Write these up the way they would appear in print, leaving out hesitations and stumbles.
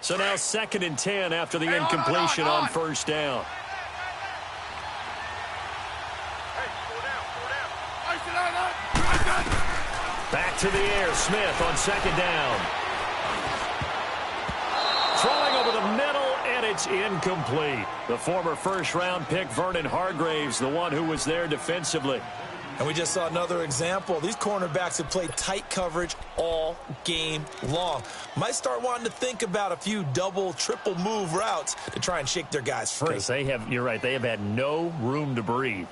So now 2nd and 10 after the incompletion on first down. Back to the air, Smith on 2nd down. Throwing over the middle, and it's incomplete. The former first-round pick, Vernon Hargraves, the one who was there defensively. And we just saw another example. These cornerbacks have played tight coverage all game long. Might start wanting to think about a few double, triple move routes to try and shake their guys free. Because they have, you're right, they have had no room to breathe.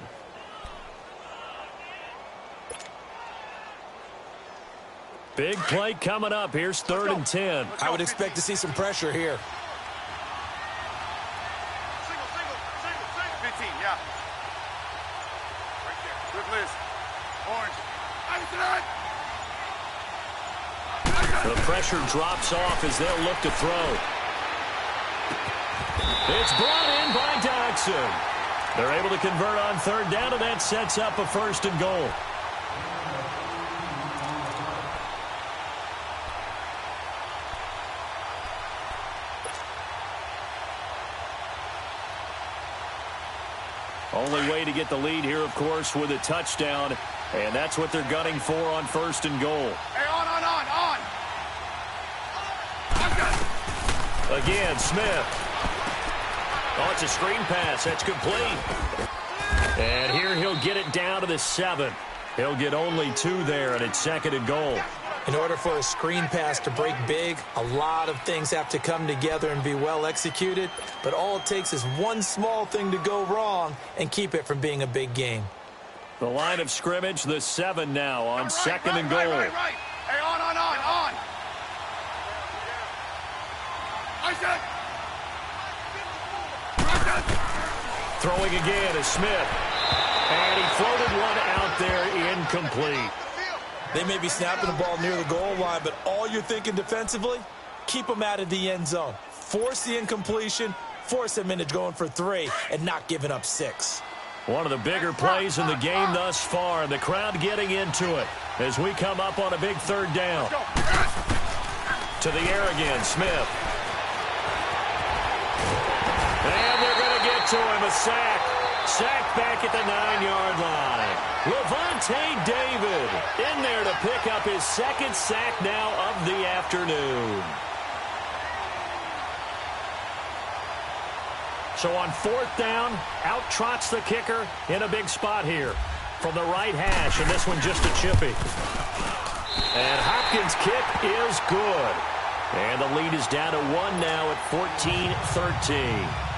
Big play coming up. Here's 3rd and 10. I would expect to see some pressure here. Single. 15, yeah. Right there. Good list. Orange. The pressure drops off as they'll look to throw. It's brought in by Dodson. They're able to convert on 3rd down, and that sets up a 1st and goal. Only way to get the lead here, of course, with a touchdown. And that's what they're gunning for on 1st and goal. Hey, on. Again, Smith. Oh, it's a screen pass. That's complete. And here he'll get it down to the 7. He'll get only 2 there, and it's 2nd and goal. In order for a screen pass to break big, a lot of things have to come together and be well executed. But all it takes is one small thing to go wrong and keep it from being a big game. The line of scrimmage, the 7 now on 2nd and goal. Right. Hey, on. I said. Throwing again is Smith. And he floated one out there, incomplete. They may be snapping the ball near the goal line, but all you're thinking defensively, keep them out of the end zone. Force the incompletion, force them into going for 3, and not giving up 6. One of the bigger plays in the game thus far, and the crowd getting into it as we come up on a big 3rd down. To the air again, Smith. And they're going to get to him, a sack. Sack back at the 9-yard line. Levante David in there to pick up his 2nd sack now of the afternoon. So on 4th down, out trots the kicker in a big spot here from the right hash, and this one just a chippy. And Hopkins' kick is good. And the lead is down to 1 now at 14-13.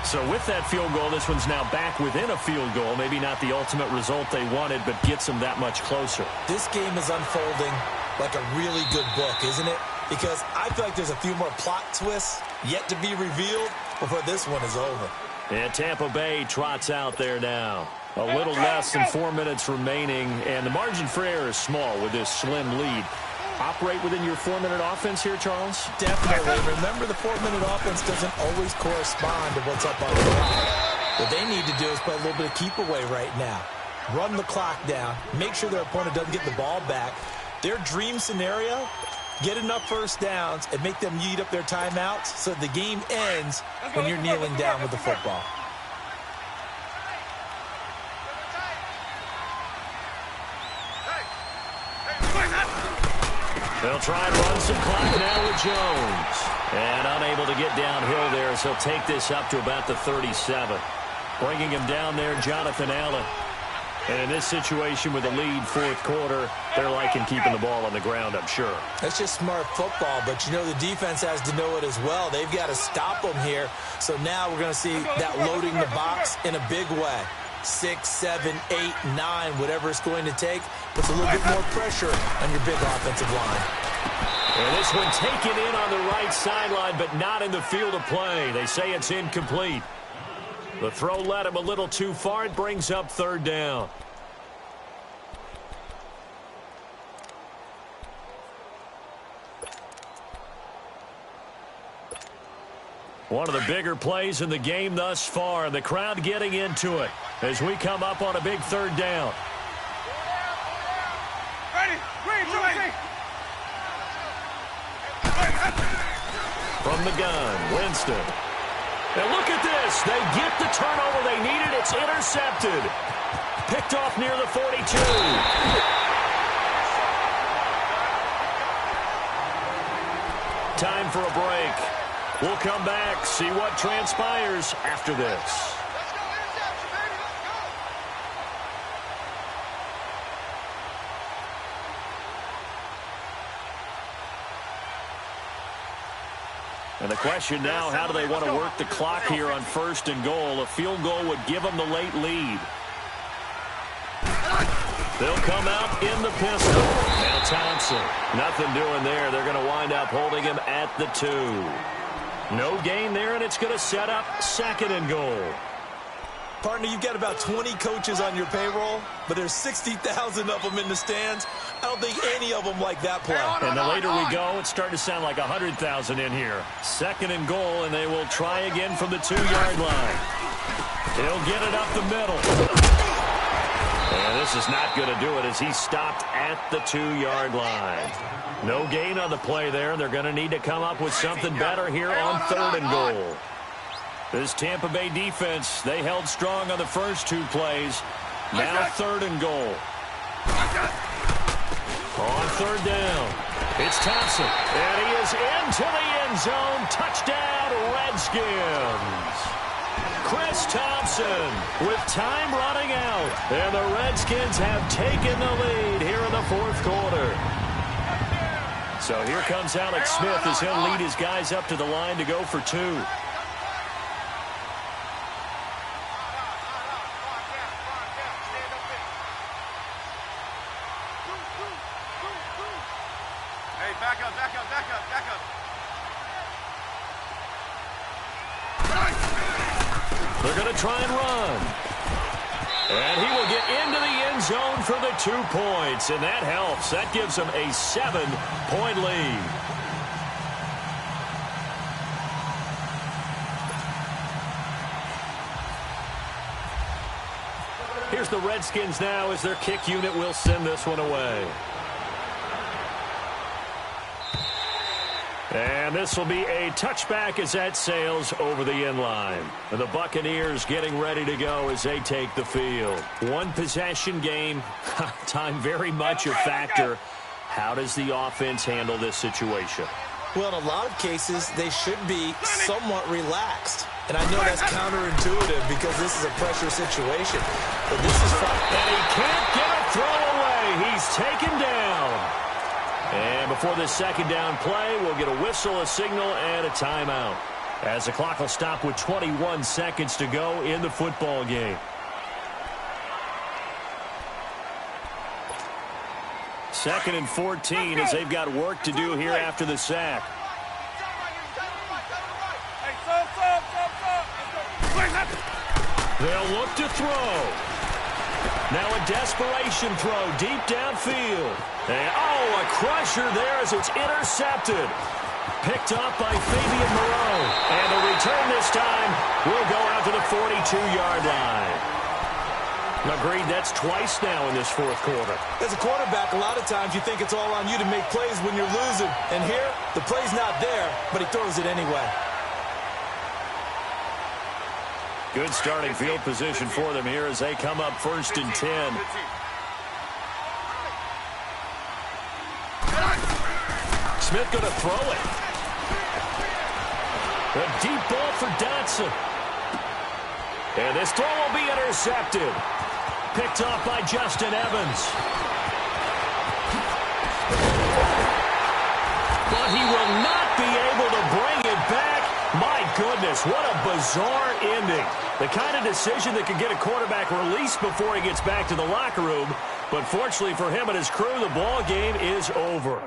So with that field goal, this one's now back within a field goal. Maybe not the ultimate result they wanted, but gets them that much closer. This game is unfolding like a really good book, isn't it? Because I feel like there's a few more plot twists yet to be revealed before this one is over. And Tampa Bay trots out there now. A little less than 4 minutes remaining, and the margin for error is small with this slim lead. Operate within your 4-minute offense here, Charles? Definitely. Remember, the 4-minute offense doesn't always correspond to what's up on the clock. What they need to do is play a little bit of keep away right now. Run the clock down. Make sure their opponent doesn't get the ball back. Their dream scenario, get enough 1st downs and make them eat up their timeouts so the game ends when you're kneeling down with the football. They'll try and run some clock now with Jones. And unable to get downhill there, as he'll take this up to about the 37. Bringing him down there, Jonathan Allen. And in this situation with the lead 4th quarter, they're liking keeping the ball on the ground, I'm sure. That's just smart football, but you know the defense has to know it as well. They've got to stop them here. So now we're going to see that loading the box in a big way. 6, 7, 8, 9, whatever it's going to take, puts a little bit more pressure on your big offensive line. And this one taken in on the right sideline, but not in the field of play. They say it's incomplete. The throw led him a little too far. It brings up 3rd down. One of the bigger plays in the game thus far. The crowd getting into it as we come up on a big 3rd down. Ready? From From the gun, Winston. And look at this. They get the turnover they needed. It's intercepted. Picked off near the 42. Time for a break. We'll come back, see what transpires after this. And the question now, how do they want to work the clock here on 1st and goal? A field goal would give them the late lead. They'll come out in the pistol. Now Thompson, nothing doing there. They're going to wind up holding him at the 2. No gain there, and it's going to set up 2nd and goal. Partner, you've got about 20 coaches on your payroll, but there's 60,000 of them in the stands. I don't think any of them like that play. And the later we go, it's starting to sound like 100,000 in here. 2nd and goal, and they will try again from the 2-yard line. He'll get it up the middle. And this is not going to do it as he stopped at the 2-yard line. No gain on the play there, and they're going to need to come up with something better here on 3rd and goal. This Tampa Bay defense, they held strong on the first 2 plays. Now 3rd and goal. On 3rd down, it's Thompson. And he is into the end zone. Touchdown, Redskins. Chris Thompson with time running out. And the Redskins have taken the lead here in the 4th quarter. So here comes Alex Smith as he'll lead his guys up to the line to go for 2. They're going to try and run. And he will get into the end zone for the 2 points. And that helps. That gives them a 7-point lead. Here's the Redskins now as their kick unit will send this one away. And this will be a touchback as that sails over the end line. And the Buccaneers getting ready to go as they take the field. 1-possession game. Time very much a factor. How does the offense handle this situation? Well, in a lot of cases, they should be somewhat relaxed. And I know that's counterintuitive because this is a pressure situation. But this is fun. And he can't get a throw away. He's taken down. And before this 2nd down play, we'll get a whistle, a signal, and a timeout. As the clock will stop with 21 seconds to go in the football game. 2nd and 14 as they've got work to do here after the sack. They'll look to throw. Now a desperation throw deep downfield. And, oh, a crusher there as it's intercepted. Picked up by Fabian Moreau. And the return this time will go out to the 42-yard line. Agreed, that's twice now in this 4th quarter. As a quarterback, a lot of times you think it's all on you to make plays when you're losing. And here, the play's not there, but he throws it anyway. Good starting field position for them here as they come up 1st and 10. Smith going to throw it. A deep ball for Dotson. And this throw will be intercepted. Picked off by Justin Evans. But he will not be able to bring it back. My goodness, what a bizarre ending. The kind of decision that could get a quarterback released before he gets back to the locker room. But fortunately for him and his crew, the ball game is over.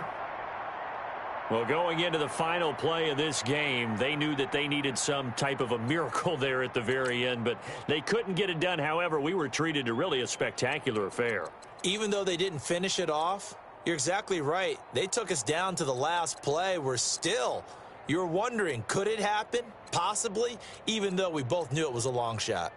Well, going into the final play of this game, they knew that they needed some type of a miracle there at the very end, but they couldn't get it done. However, we were treated to really a spectacular affair. Even though they didn't finish it off, you're exactly right. They took us down to the last play. You're wondering, could it happen? Possibly, even though we both knew it was a long shot.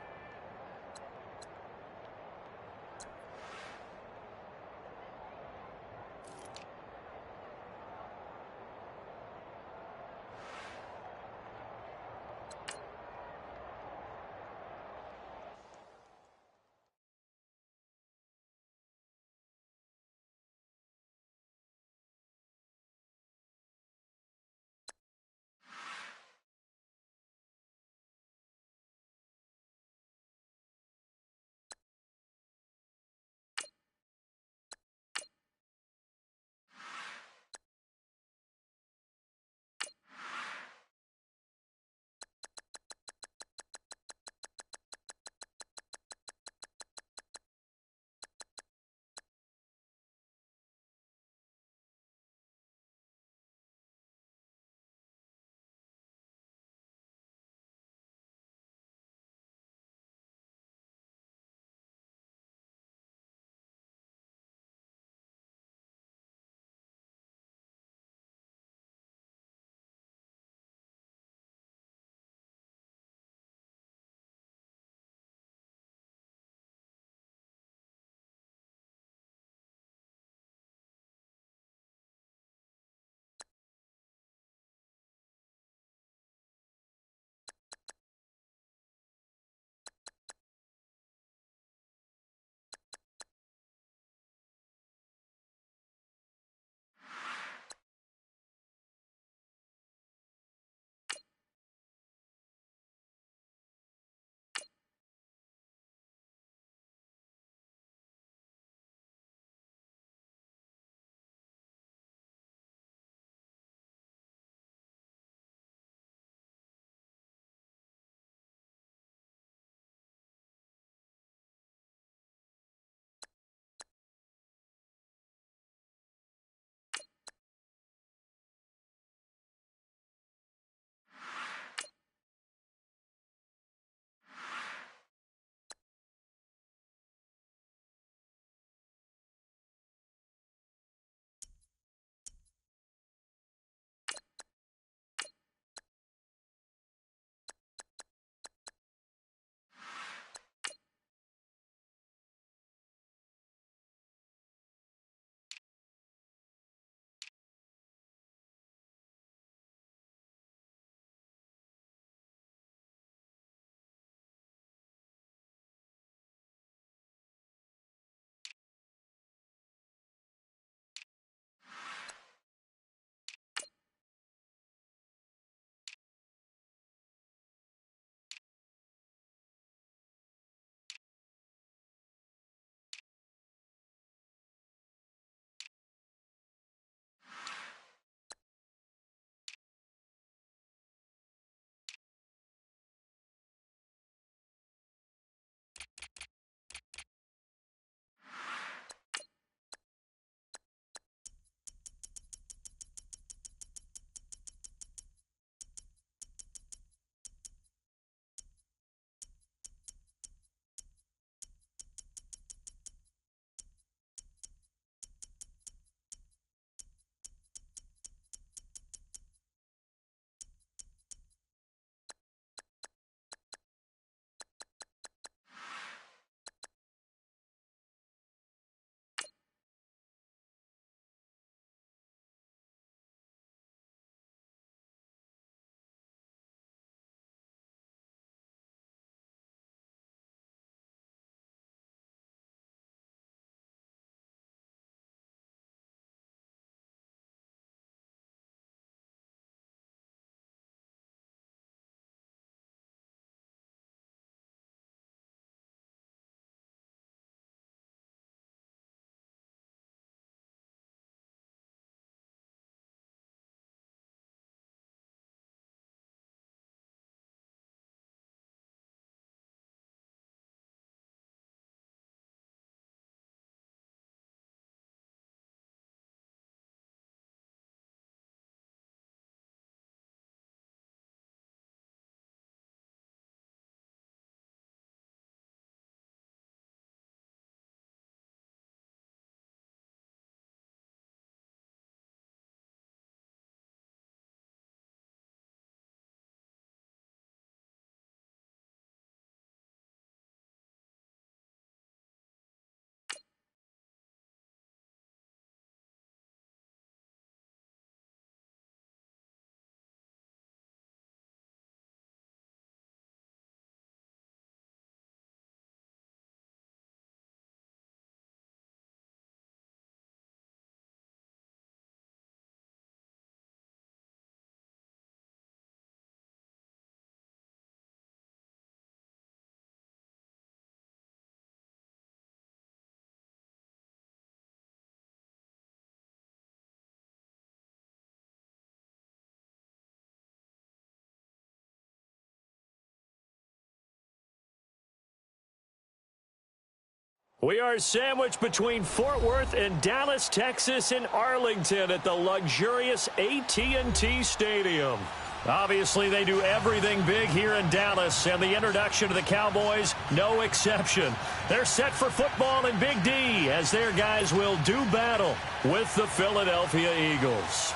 We are sandwiched between Fort Worth and Dallas, Texas, and Arlington at the luxurious AT&T Stadium. Obviously, they do everything big here in Dallas, and the introduction to the Cowboys, no exception. They're set for football in Big D as their guys will do battle with the Philadelphia Eagles.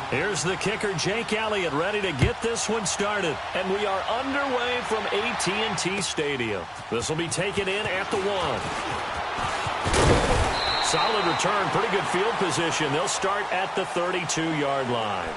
Here's the kicker, Jake Elliott, ready to get this one started. And we are underway from AT&T Stadium. This will be taken in at the 1. Solid return, pretty good field position. They'll start at the 32-yard line.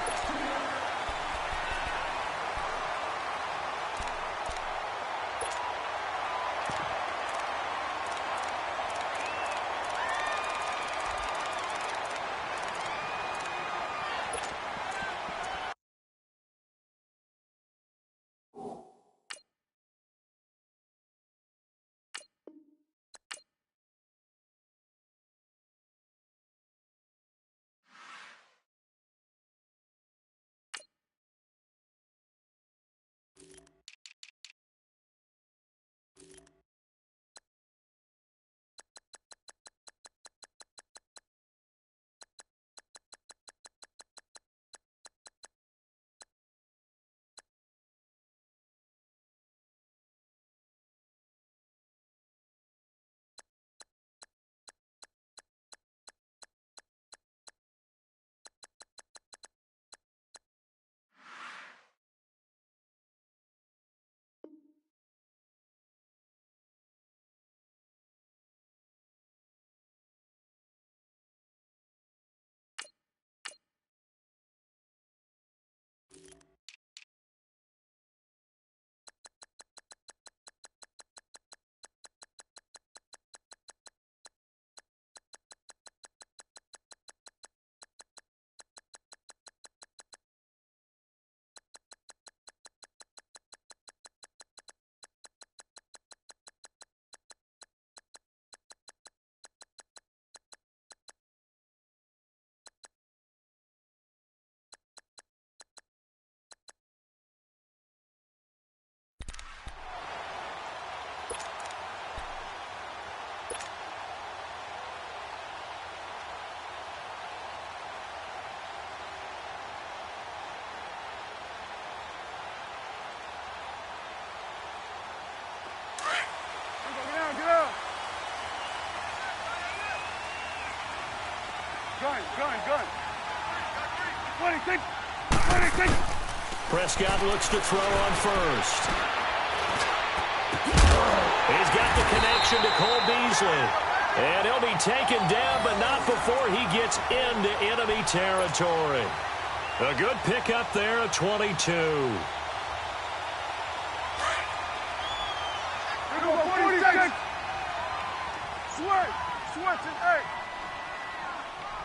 Gun. 26. Prescott looks to throw on first. He's got the connection to Cole Beasley. And he'll be taken down, but not before he gets into enemy territory. A good pickup there at 22. Here go 46. Sweat and 8.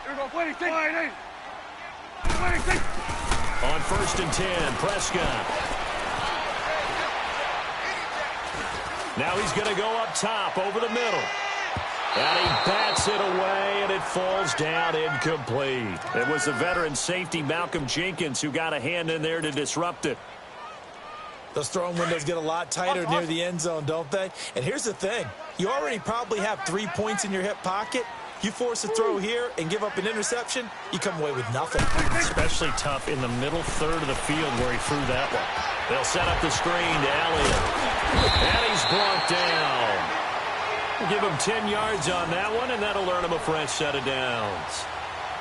Here we go, 26. 26. On 1st and 10, Prescott. Now he's going to go up top over the middle. And he bats it away, and it falls down incomplete. It was the veteran safety, Malcolm Jenkins, who got a hand in there to disrupt it. Those throwing windows get a lot tighter near the end zone, don't they? And here's the thing. You already probably have 3 points in your hip pocket. You force a throw here and give up an interception, you come away with nothing. Especially tough in the middle third of the field where he threw that one. They'll set up the screen to Elliott. And he's brought down. We'll give him 10 yards on that one, and that'll earn him a fresh set of downs.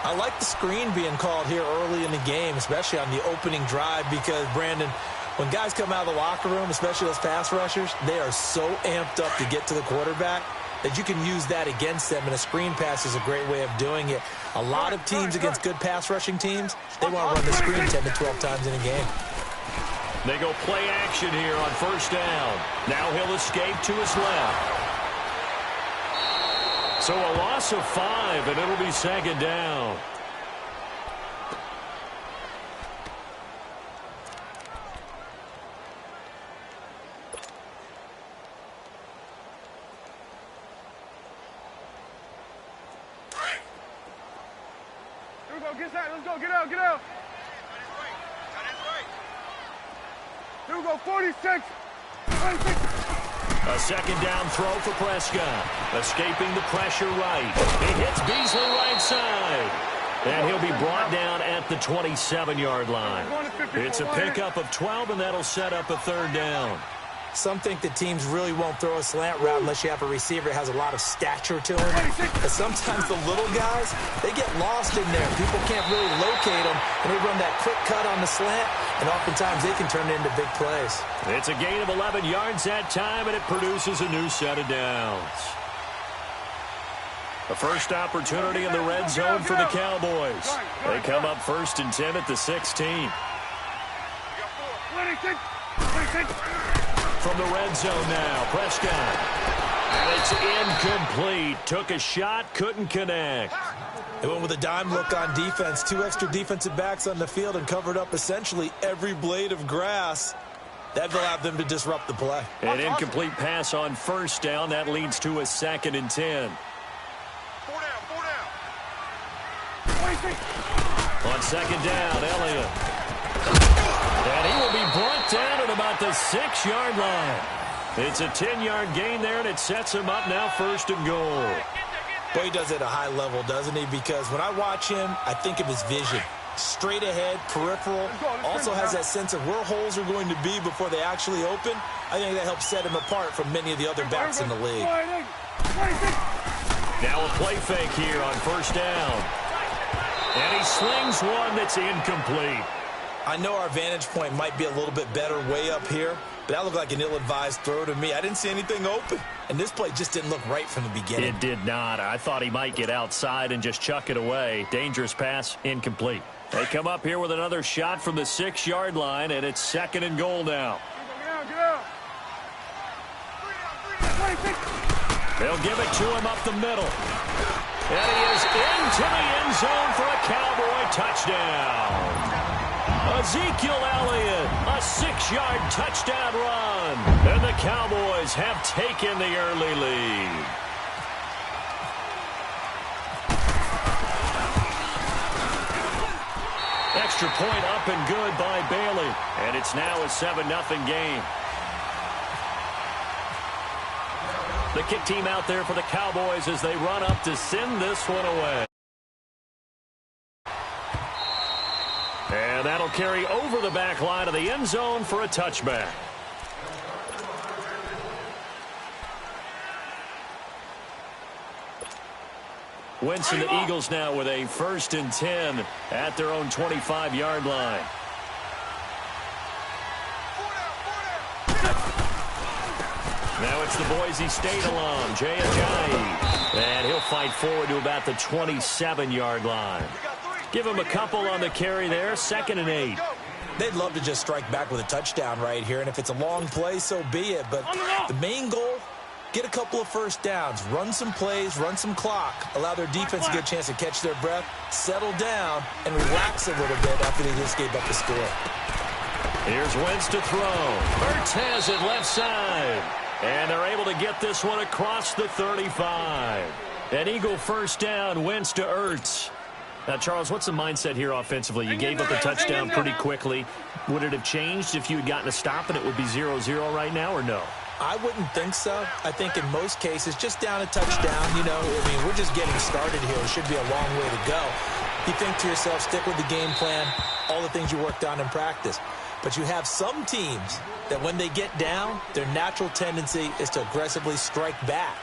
I like the screen being called here early in the game, especially on the opening drive, because, Brandon, when guys come out of the locker room, especially those pass rushers, they are so amped up to get to the quarterback that you can use that against them, and a screen pass is a great way of doing it. A lot of teams against good pass rushing teams, they want to run the screen 10 to 12 times in a game. They go play action here on 1st down. Now he'll escape to his left. So a loss of 5, and it'll be 2nd down. Here we go, get out, let's go, get out. Here we go, 46. 26. A second down throw for Prescott. Escaping the pressure right. He hits Beasley right side. And he'll be brought down at the 27-yard line. It's a pickup of 12, and that'll set up a third down. Some think that teams really won't throw a slant route unless you have a receiver that has a lot of stature to him. But sometimes the little guys, they get lost in there. People can't really locate them, and they run that quick cut on the slant, and oftentimes they can turn it into big plays. It's a gain of 11 yards that time, and it produces a new set of downs. The first opportunity in the red zone for the Cowboys. They come up 1st and 10 at the 16. From the red zone now, Prescott. And it's incomplete. Took a shot, couldn't connect. They went with a dime look on defense. 2 extra defensive backs on the field and covered up essentially every blade of grass. That allowed them to disrupt the play. An incomplete pass on 1st down. That leads to a 2nd and 10. 4 down. On 2nd down, Elliott. And he will be brought down at about the 6-yard line. It's a 10-yard gain there, and it sets him up now 1st and goal. Boy, he does it at a high level, doesn't he? Because when I watch him, I think of his vision. Straight ahead, peripheral. Also has that sense of where holes are going to be before they actually open. I think that helps set him apart from many of the other backs in the league. Now a play fake here on 1st down. And he slings one that's incomplete. I know our vantage point might be a little bit better way up here, but that looked like an ill-advised throw to me. I didn't see anything open, and this play just didn't look right from the beginning. It did not. I thought he might get outside and just chuck it away. Dangerous pass, incomplete. They come up here with another shot from the 6-yard line, and it's 2nd and goal now. They'll give it to him up the middle. And he is into the end zone for a Cowboy touchdown. Ezekiel Elliott, a 6-yard touchdown run. And the Cowboys have taken the early lead. Extra point up and good by Bailey. And it's now a 7-0 game. The kick team out there for the Cowboys as they run up to send this one away. And that'll carry over the back line of the end zone for a touchback. Wentz and the Eagles now with a 1st and 10 at their own 25-yard line. Now it's the Boise State alum, Jay Ajayi. And he'll fight forward to about the 27-yard line. Give him a couple on the carry there, 2nd and 8. They'd love to just strike back with a touchdown right here, and if it's a long play, so be it. But the main goal, get a couple of 1st downs, run some plays, run some clock, allow their defense to get a chance to catch their breath, settle down, and relax a little bit after they just gave up the score. Here's Wentz to throw. Ertz has it left side. And they're able to get this one across the 35. An Eagle 1st down, Wentz to Ertz. Now, Charles, what's the mindset here offensively? You gave up the touchdown pretty quickly. Would it have changed if you had gotten a stop and it would be 0-0 right now, or no? I wouldn't think so. I think in most cases, just down a touchdown, you know, I mean, we're just getting started here. It should be a long way to go. You think to yourself, stick with the game plan, all the things you worked on in practice. But you have some teams that when they get down, their natural tendency is to aggressively strike back.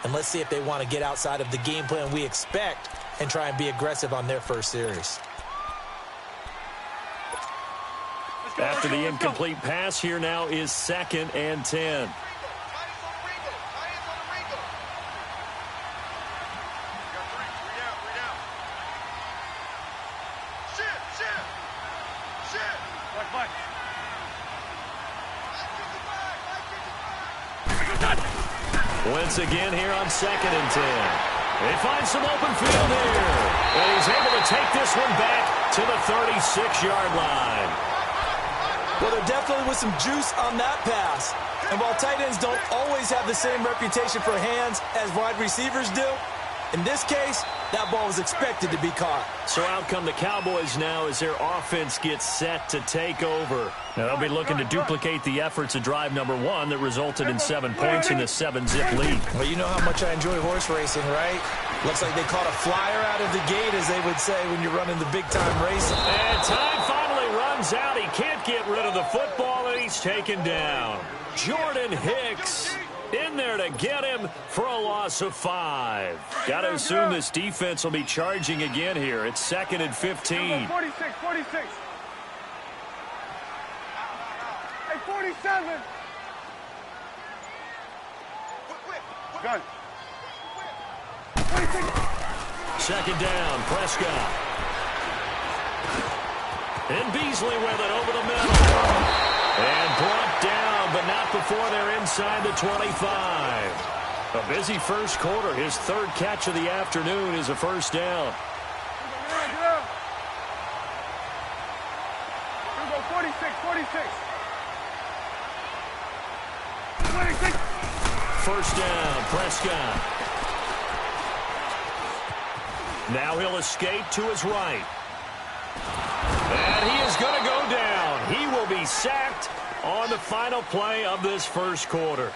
And let's see if they want to get outside of the game plan we expect and try and be aggressive on their first series. After the incomplete pass, here now is 2nd and 10. Once again here on 2nd and 10. They find some open field here. And he's able to take this one back to the 36-yard line. Well, there definitely was some juice on that pass. And while tight ends don't always have the same reputation for hands as wide receivers do, In this case, that ball was expected to be caught. So out come the Cowboys now as their offense gets set to take over. Now they'll be looking to duplicate the efforts of drive number 1 that resulted in 7 points in the 7-zip lead. Well, you know how much I enjoy horse racing, right? Looks like they caught a flyer out of the gate, as they would say when you're running the big-time racing. And time finally runs out. He can't get rid of the football, and he's taken down. Jordan Hicks in there to get him for a loss of 5. Got to assume this defense will be charging again here. It's 2nd and 15. 46, 46. Hey, 47. Good. 26. 2nd down, Prescott. And Beasley with it over the middle. And brought down, but not before they're inside the 25. A busy first quarter. His 3rd catch of the afternoon is a first down. Get up. Here we go, 46, 46. 26. First down, Prescott. Now he'll escape to his right. And he is going to go down. He will be sacked on the final play of this first quarter.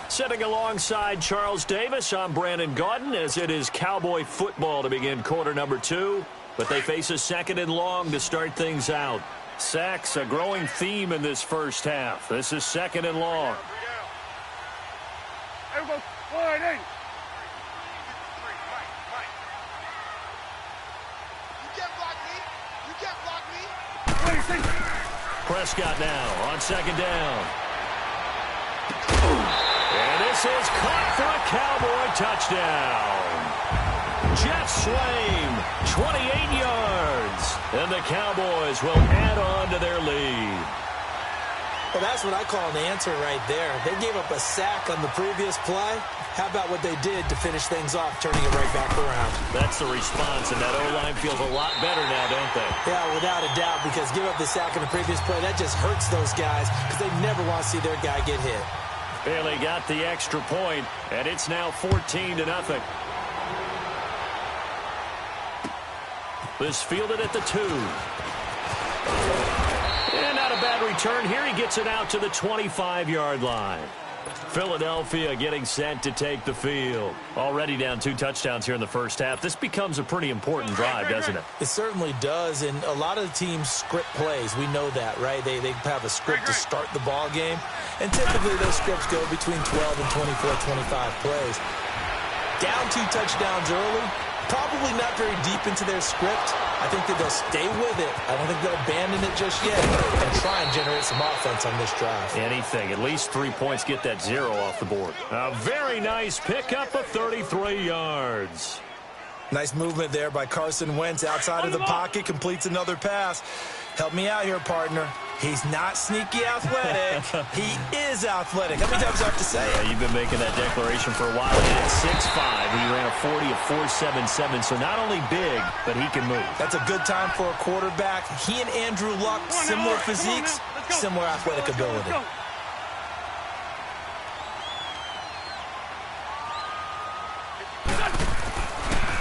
Sitting alongside Charles Davis, I'm Brandon Gaudin, as it is Cowboy football to begin quarter number 2. But they face a 2nd and long to start things out. Sacks, a growing theme in this first half. This is 2nd and long. Here we go, 1, 8. Prescott now on 2nd down. And this is caught for a Cowboy touchdown. Jeff Swaim, 28 yards. And the Cowboys will add on to their lead. Well, that's what I call an answer right there. They gave up a sack on the previous play. How about what they did to finish things off, turning it right back around? That's the response, and that O-line feels a lot better now, don't they? Yeah, without a doubt, because give up the sack on the previous play, that just hurts those guys because they never want to see their guy get hit. Bailey got the extra point, and it's now 14-0. This fielded at the 2. And not a bad return here. He gets it out to the 25-yard line. Philadelphia getting set to take the field. Already down 2 touchdowns here in the first half. This becomes a pretty important drive, doesn't it? It certainly does, and a lot of the teams script plays. We know that, right? They have a script to start the ball game, and typically those scripts go between 12 and 24, 25 plays. Down 2 touchdowns early, probably not very deep into their script. I think that they'll stay with it. I don't think they'll abandon it just yet and try and generate some offense on this drive. Anything. At least 3 points, get that 0 off the board. A very nice pickup of 33 yards. Nice movement there by Carson Wentz outside of the pocket, completes another pass. Help me out here, partner. He's not sneaky athletic. He is athletic. How many times do I have to say it? Yeah, you've been making that declaration for a while. And at 6'5", he ran a 40 of 4.77, so not only big, but he can move. That's a good time for a quarterback. He and Andrew Luck, similar physiques, similar athletic ability.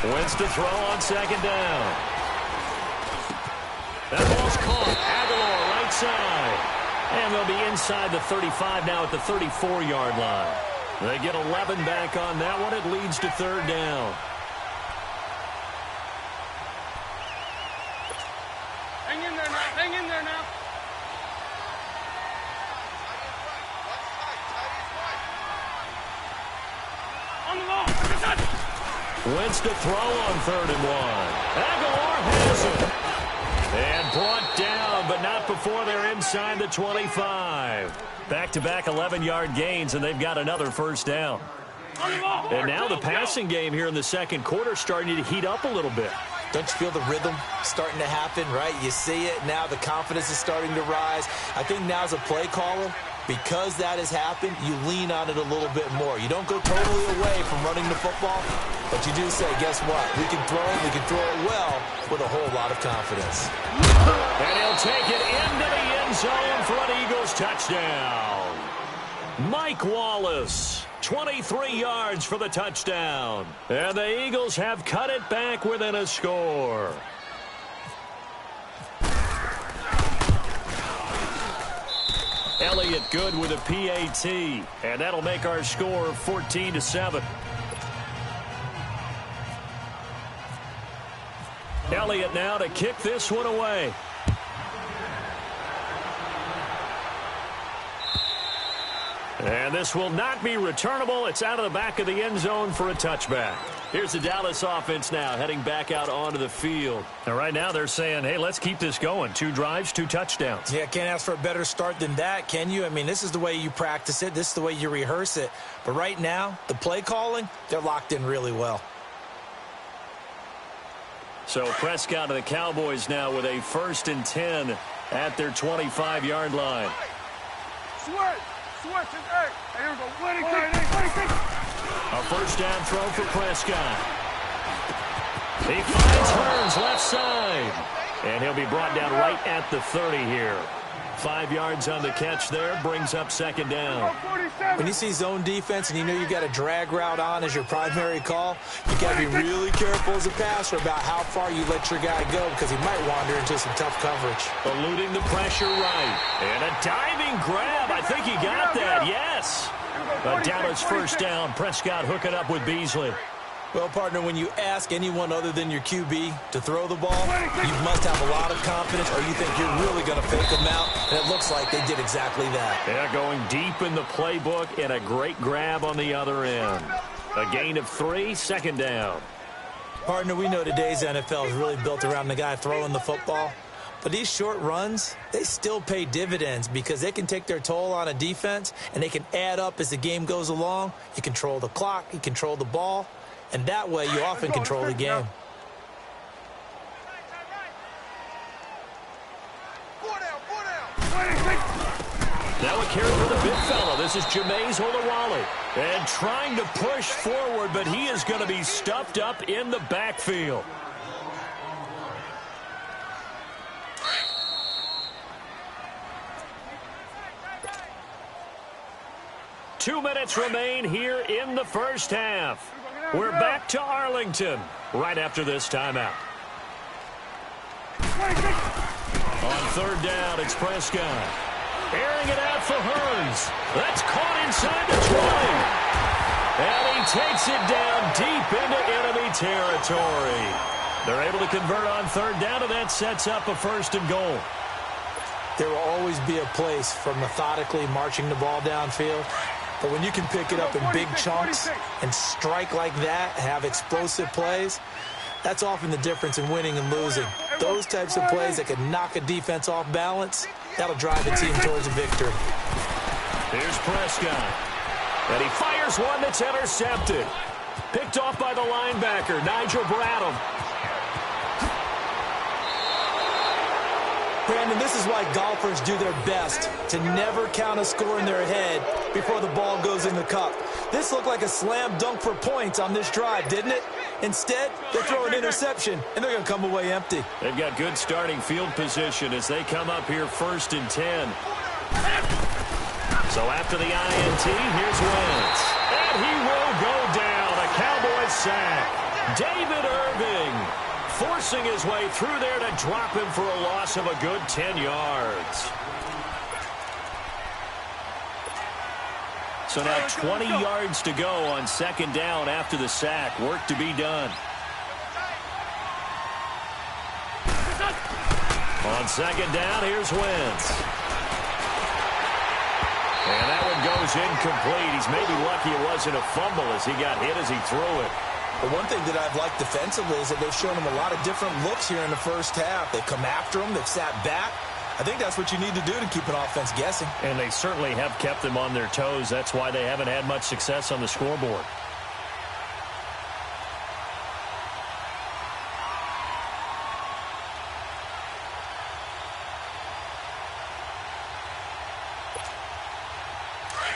Wentz to throw on 2nd down. That ball's caught. Aguilar right side. And they'll be inside the 35 now at the 34-yard line. They get 11 back on that one. It leads to 3rd down. Hang in there now. Hang in there now. On the ball. Wentz to throw on 3rd and 1. Aguilar has it. And brought down, but not before they're inside the 25. Back-to-back 11-yard gains, and they've got another first down. And now the passing game here in the second quarter starting to heat up a little bit. Don't you feel the rhythm starting to happen, right? You see it now. The confidence is starting to rise. I think now as a play caller, because that has happened, you lean on it a little bit more. You don't go totally away from running the football, but you do say, guess what? We can throw it well with a whole lot of confidence. And he'll take it into the end zone for an Eagles touchdown. Mike Wallace 23 yards for the touchdown. And the Eagles have cut it back within a score. Elliott good with a PAT, and that'll make our score 14-7. Elliott now to kick this one away. And this will not be returnable. It's out of the back of the end zone for a touchback. Here's the Dallas offense now heading back out onto the field. And right now they're saying, hey, let's keep this going. 2 drives, 2 touchdowns. Yeah, can't ask for a better start than that, can you? I mean, this is the way you practice it. This is the way you rehearse it. But right now, the play calling, they're locked in really well. So Prescott and the Cowboys now with a 1st and 10 at their 25-yard line. Switch and egg. Here we go. A 1st down throw for Prescott. He finds Hearns left side. And he'll be brought down right at the 30 here. 5 yards on the catch there, brings up 2nd down. When you see zone defense and you know you got a drag route on as your primary call, you got to be really careful as a passer about how far you let your guy go because he might wander into some tough coverage. Eluding the pressure right. And a diving grab. I think he got that. Yes. A Dallas 1st down. Prescott hooking up with Beasley. Well, partner, when you ask anyone other than your QB to throw the ball, you must have a lot of confidence or you think you're really going to fake them out, and it looks like they did exactly that. They're going deep in the playbook and a great grab on the other end. A gain of 3, 2nd down. Partner, we know today's NFL is really built around the guy throwing the football, but these short runs, they still pay dividends because they can take their toll on a defense, and they can add up as the game goes along. You control the clock, you control the ball, and that way you often control the game. Now a carry for the big fella. This is Jameis Olawale. And trying to push forward, but he is going to be stuffed up in the backfield. Two minutes remain here in the 1st half. We're back to Arlington right after this timeout. On 3rd down, it's Prescott. Airing it out for Hearns. That's caught inside the 20. And he takes it down deep into enemy territory. They're able to convert on 3rd down, and that sets up a 1st and goal. There will always be a place for methodically marching the ball downfield. But when you can pick it up in big chunks and strike like that, have explosive plays, that's often the difference in winning and losing. Those types of plays that can knock a defense off balance, that'll drive a team towards a victory. Here's Prescott. And he fires one that's intercepted. Picked off by the linebacker, Nigel Bradham. Brandon, this is why golfers do their best to never count a score in their head before the ball goes in the cup. This looked like a slam dunk for points on this drive, didn't it? Instead, they throw an interception, and they're going to come away empty. They've got good starting field position as they come up here 1st and 10. So after the INT, here's Wentz. And he will go down. A Cowboys sack. David Irving forcing his way through there to drop him for a loss of a good 10 yards. So now 20 yards to go on 2nd down after the sack. Work to be done. On 2nd down, here's Wentz. And that one goes incomplete. He's maybe lucky it wasn't a fumble as he got hit as he threw it. But one thing that I've liked defensively is that they've shown him a lot of different looks here in the 1st half. They've come after him. They've sat back. I think that's what you need to do to keep an offense guessing. And they certainly have kept them on their toes. That's why they haven't had much success on the scoreboard.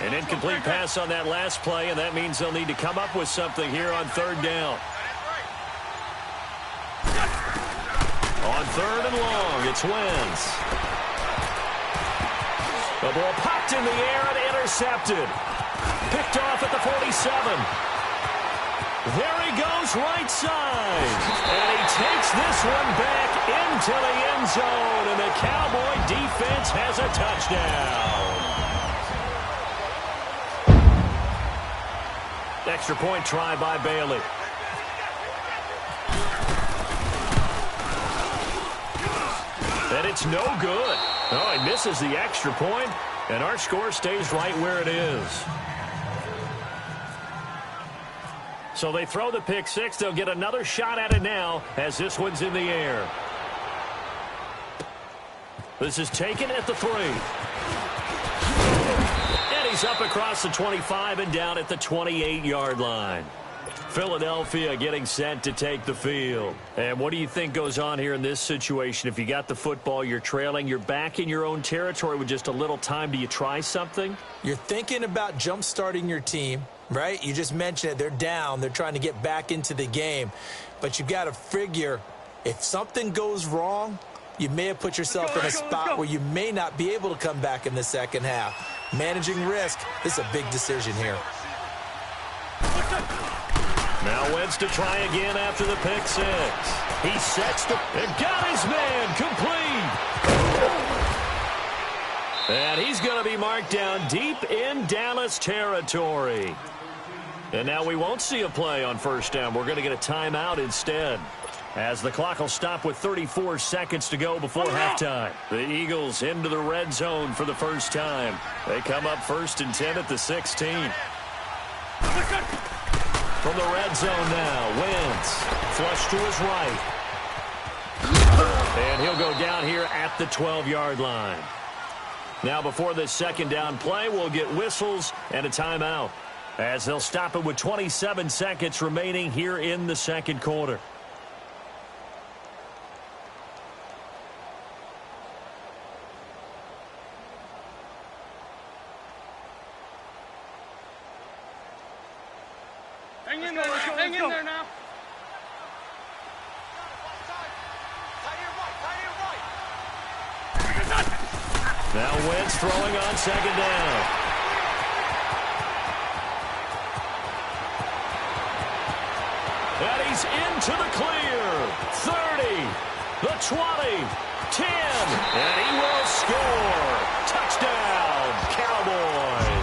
An incomplete pass on that last play, and that means they'll need to come up with something here on 3rd down. On 3rd and long, it's Wentz. The ball popped in the air and intercepted. Picked off at the 47. There he goes right side. And he takes this one back into the end zone. And the Cowboy defense has a touchdown. Extra point try by Bailey. And it's no good. Oh, he misses the extra point, and our score stays right where it is. So they throw the pick six. They'll get another shot at it now as this one's in the air. This is taken at the 3. And he's up across the 25 and down at the 28-yard line. Philadelphia getting set to take the field. And what do you think goes on here in this situation? If you got the football, you're trailing, you're back in your own territory with just a little time. Do you try something? You're thinking about jump-starting your team, right? You just mentioned it. They're down. They're trying to get back into the game. But you've got to figure if something goes wrong, you may have put yourself in a spot where you may not be able to come back in the second half. Managing risk, this is a big decision here. Now Wentz to try again after the pick six. He sets the... and got his man complete. And he's going to be marked down deep in Dallas territory. And now we won't see a play on first down. We're going to get a timeout instead, as the clock will stop with 34 seconds to go before halftime. The Eagles into the red zone for the first time. They come up 1st and 10 at the 16. From the red zone now, Wentz flush to his right. And he'll go down here at the 12-yard line. Now before this second down play, we'll get whistles and a timeout, as they'll stop it with 27 seconds remaining here in the second quarter. Hang in there now. Now Wentz throwing on second down. And he's into the clear. 30, the 20, 10, and he will score. Touchdown, Cowboys.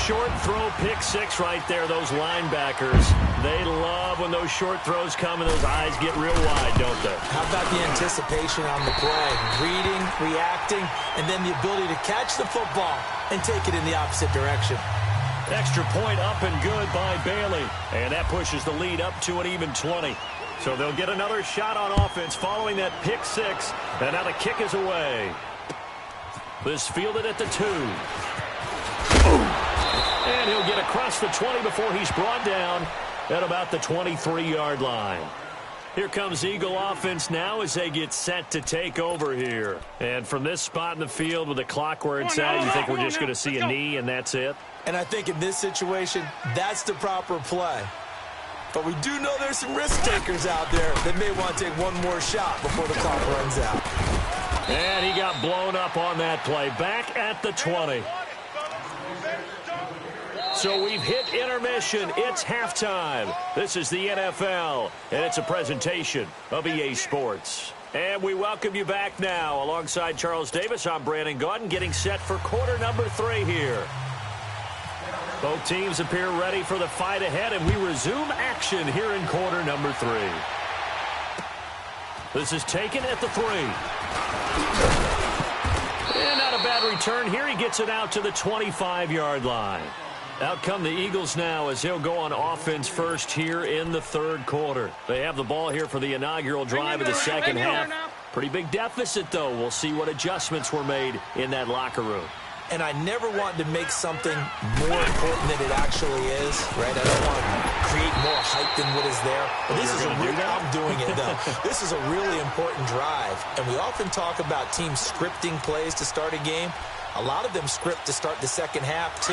Short throw pick six right there. Those linebackers, they love when those short throws come and those eyes get real wide, don't they? How about the anticipation on the play? Reading, reacting, and then the ability to catch the football and take it in the opposite direction. Extra point up and good by Bailey. And that pushes the lead up to an even 20. So they'll get another shot on offense following that pick six. And now the kick is away. This fielded at the 2. And he'll get across the 20 before he's brought down at about the 23-yard line. Here comes Eagle offense now as they get set to take over here. And from this spot in the field with the clock where it's at, you think we're just going to see a knee and that's it? And I think in this situation, that's the proper play. But we do know there's some risk takers out there that may want to take one more shot before the clock runs out. And he got blown up on that play. Back at the 20. So we've hit intermission. It's halftime. This is the NFL, and it's a presentation of EA Sports. And we welcome you back now. Alongside Charles Davis, I'm Brandon Gaudin, getting set for quarter number 3 here. Both teams appear ready for the fight ahead, and we resume action here in quarter number 3. This is taken at the 3. And not a bad return here. He gets it out to the 25-yard line. Out come the Eagles now as they'll go on offense first here in the third quarter. They have the ball here for the inaugural drive of the second half. Pretty big deficit, though. We'll see what adjustments were made in that locker room. And I never want to make something more important than it actually is, right? I don't want to create more hype than what is there. But this is a real, I'm doing it, though. This is a really important drive. And we often talk about teams scripting plays to start a game. A lot of them script to start the second half, too.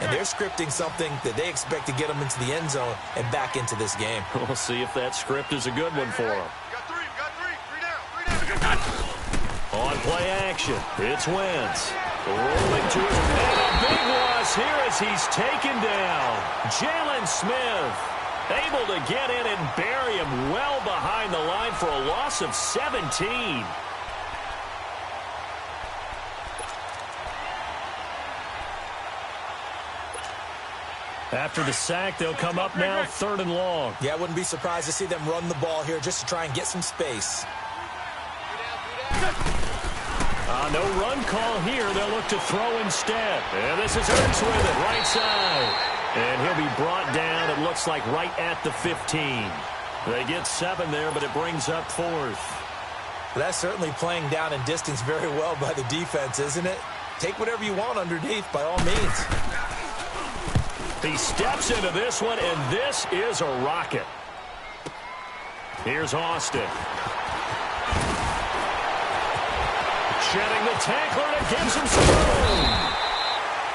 And they're scripting something that they expect to get them into the end zone and back into this game. We'll see if that script is a good one for them. Got three down. On On play action, it's Wentz. Rolling to his and a big loss here as he's taken down. Jalen Smith able to get in and bury him well behind the line for a loss of 17. After the sack, they'll come up now 3rd and long. Yeah, I wouldn't be surprised to see them run the ball here just to try and get some space. No run call here. They'll look to throw instead. And this is Ertz with it, right side. And he'll be brought down, it looks like, right at the 15. They get 7 there, but it brings up 4th. That's certainly playing down in distance very well by the defense, isn't it? Take whatever you want underneath, by all means. He steps into this one, and this is a rocket. Here's Austin. Shedding the tackler, and it gives him some room.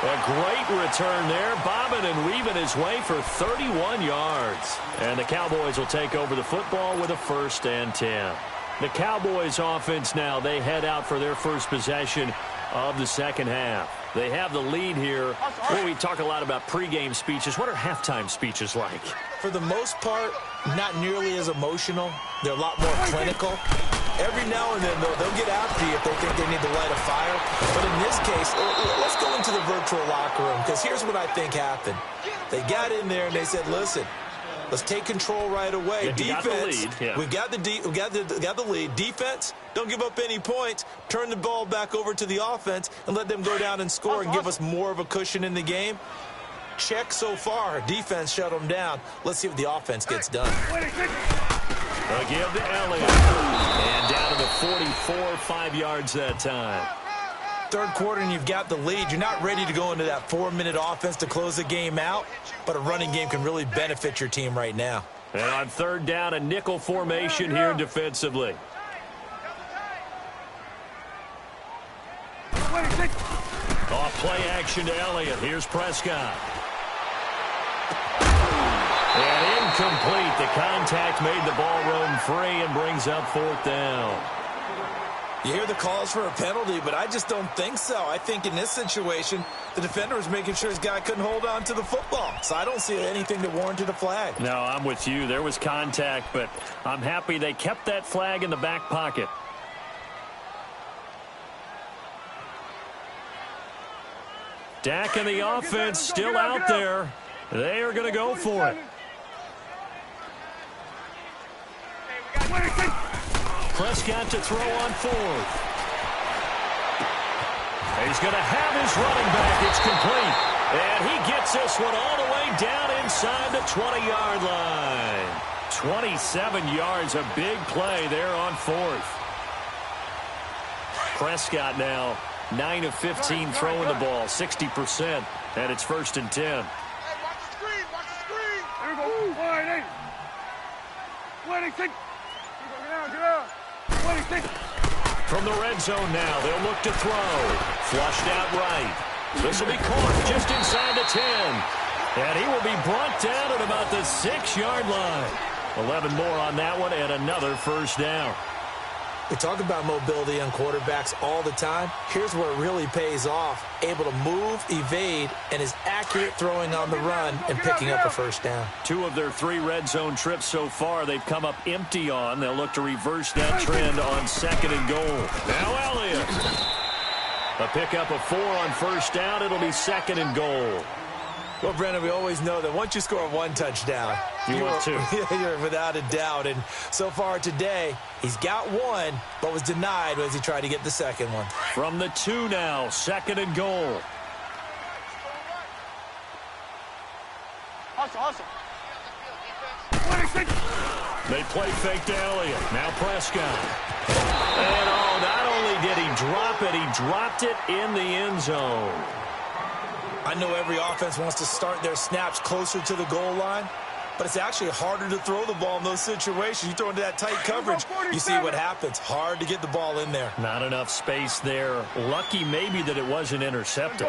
A great return there, bobbing and weaving his way for 31 yards. And the Cowboys will take over the football with a 1st and 10. The Cowboys offense now, they head out for their first possession of the second half. They have the lead here. Well, we talk a lot about pregame speeches. What are halftime speeches like? For the most part, not nearly as emotional. They're a lot more clinical. Every now and then, though, they'll get after you if they think they need to light a fire. But in this case, let's go into the virtual locker room, because here's what I think happened. They got in there and they said, listen, let's take control right away. Yeah, defense, we've got the lead. Defense, don't give up any points. Turn the ball back over to the offense and let them go down and score and give us more of a cushion in the game. Check so far. Defense shut them down. Let's see what the offense gets done. They'll give to Elliott. And down to the 44, 5 yards that time. Third quarter and you've got the lead. You're not ready to go into that 4-minute offense to close the game out, but a running game can really benefit your team right now. And on 3rd down, a nickel formation here defensively. Off play action to Elliott. Here's Prescott. And incomplete. The contact made the ball roam free and brings up 4th down. You hear the calls for a penalty, but I just don't think so. I think in this situation, the defender was making sure his guy couldn't hold on to the football. So I don't see anything that warranted a flag. No, I'm with you. There was contact, but I'm happy they kept that flag in the back pocket. Dak and the offense still out there. They are going to go for it. Prescott to throw on 4th. He's going to have his running back. It's complete. And he gets this one all the way down inside the 20-yard line. 27 yards, a big play there on 4th. Prescott now 9 of 15 throwing the ball, 60%, and it's 1st and 10. Hey, watch the screen, watch the screen. There we go. 26. Get out. 26. From the red zone now, they'll look to throw. Flushed out right. This will be caught just inside the 10. And he will be brought down at about the 6-yard line. 11 more on that one and another 1st down. We talk about mobility on quarterbacks all the time. Here's where it really pays off. Able to move, evade, and is accurate throwing on the run and picking up a 1st down. 2 of their 3 red zone trips so far, they've come up empty on. They'll look to reverse that trend on 2nd and goal. Now Elliott. A pickup of 4 on 1st down. It'll be 2nd and goal. Well, Brennan, we always know that once you score 1 touchdown, want 2. You're without a doubt. And so far today, he's got 1, but was denied as he tried to get the 2nd one. From the 2 now, 2nd and goal. Hustle. 26. They play fake to Elliott. Now Prescott. And not only did he drop it, he dropped it in the end zone. I know every offense wants to start their snaps closer to the goal line, but it's actually harder to throw the ball in those situations. You throw into that tight coverage, you see what happens. Hard to get the ball in there. Not enough space there. Lucky maybe that it wasn't intercepted.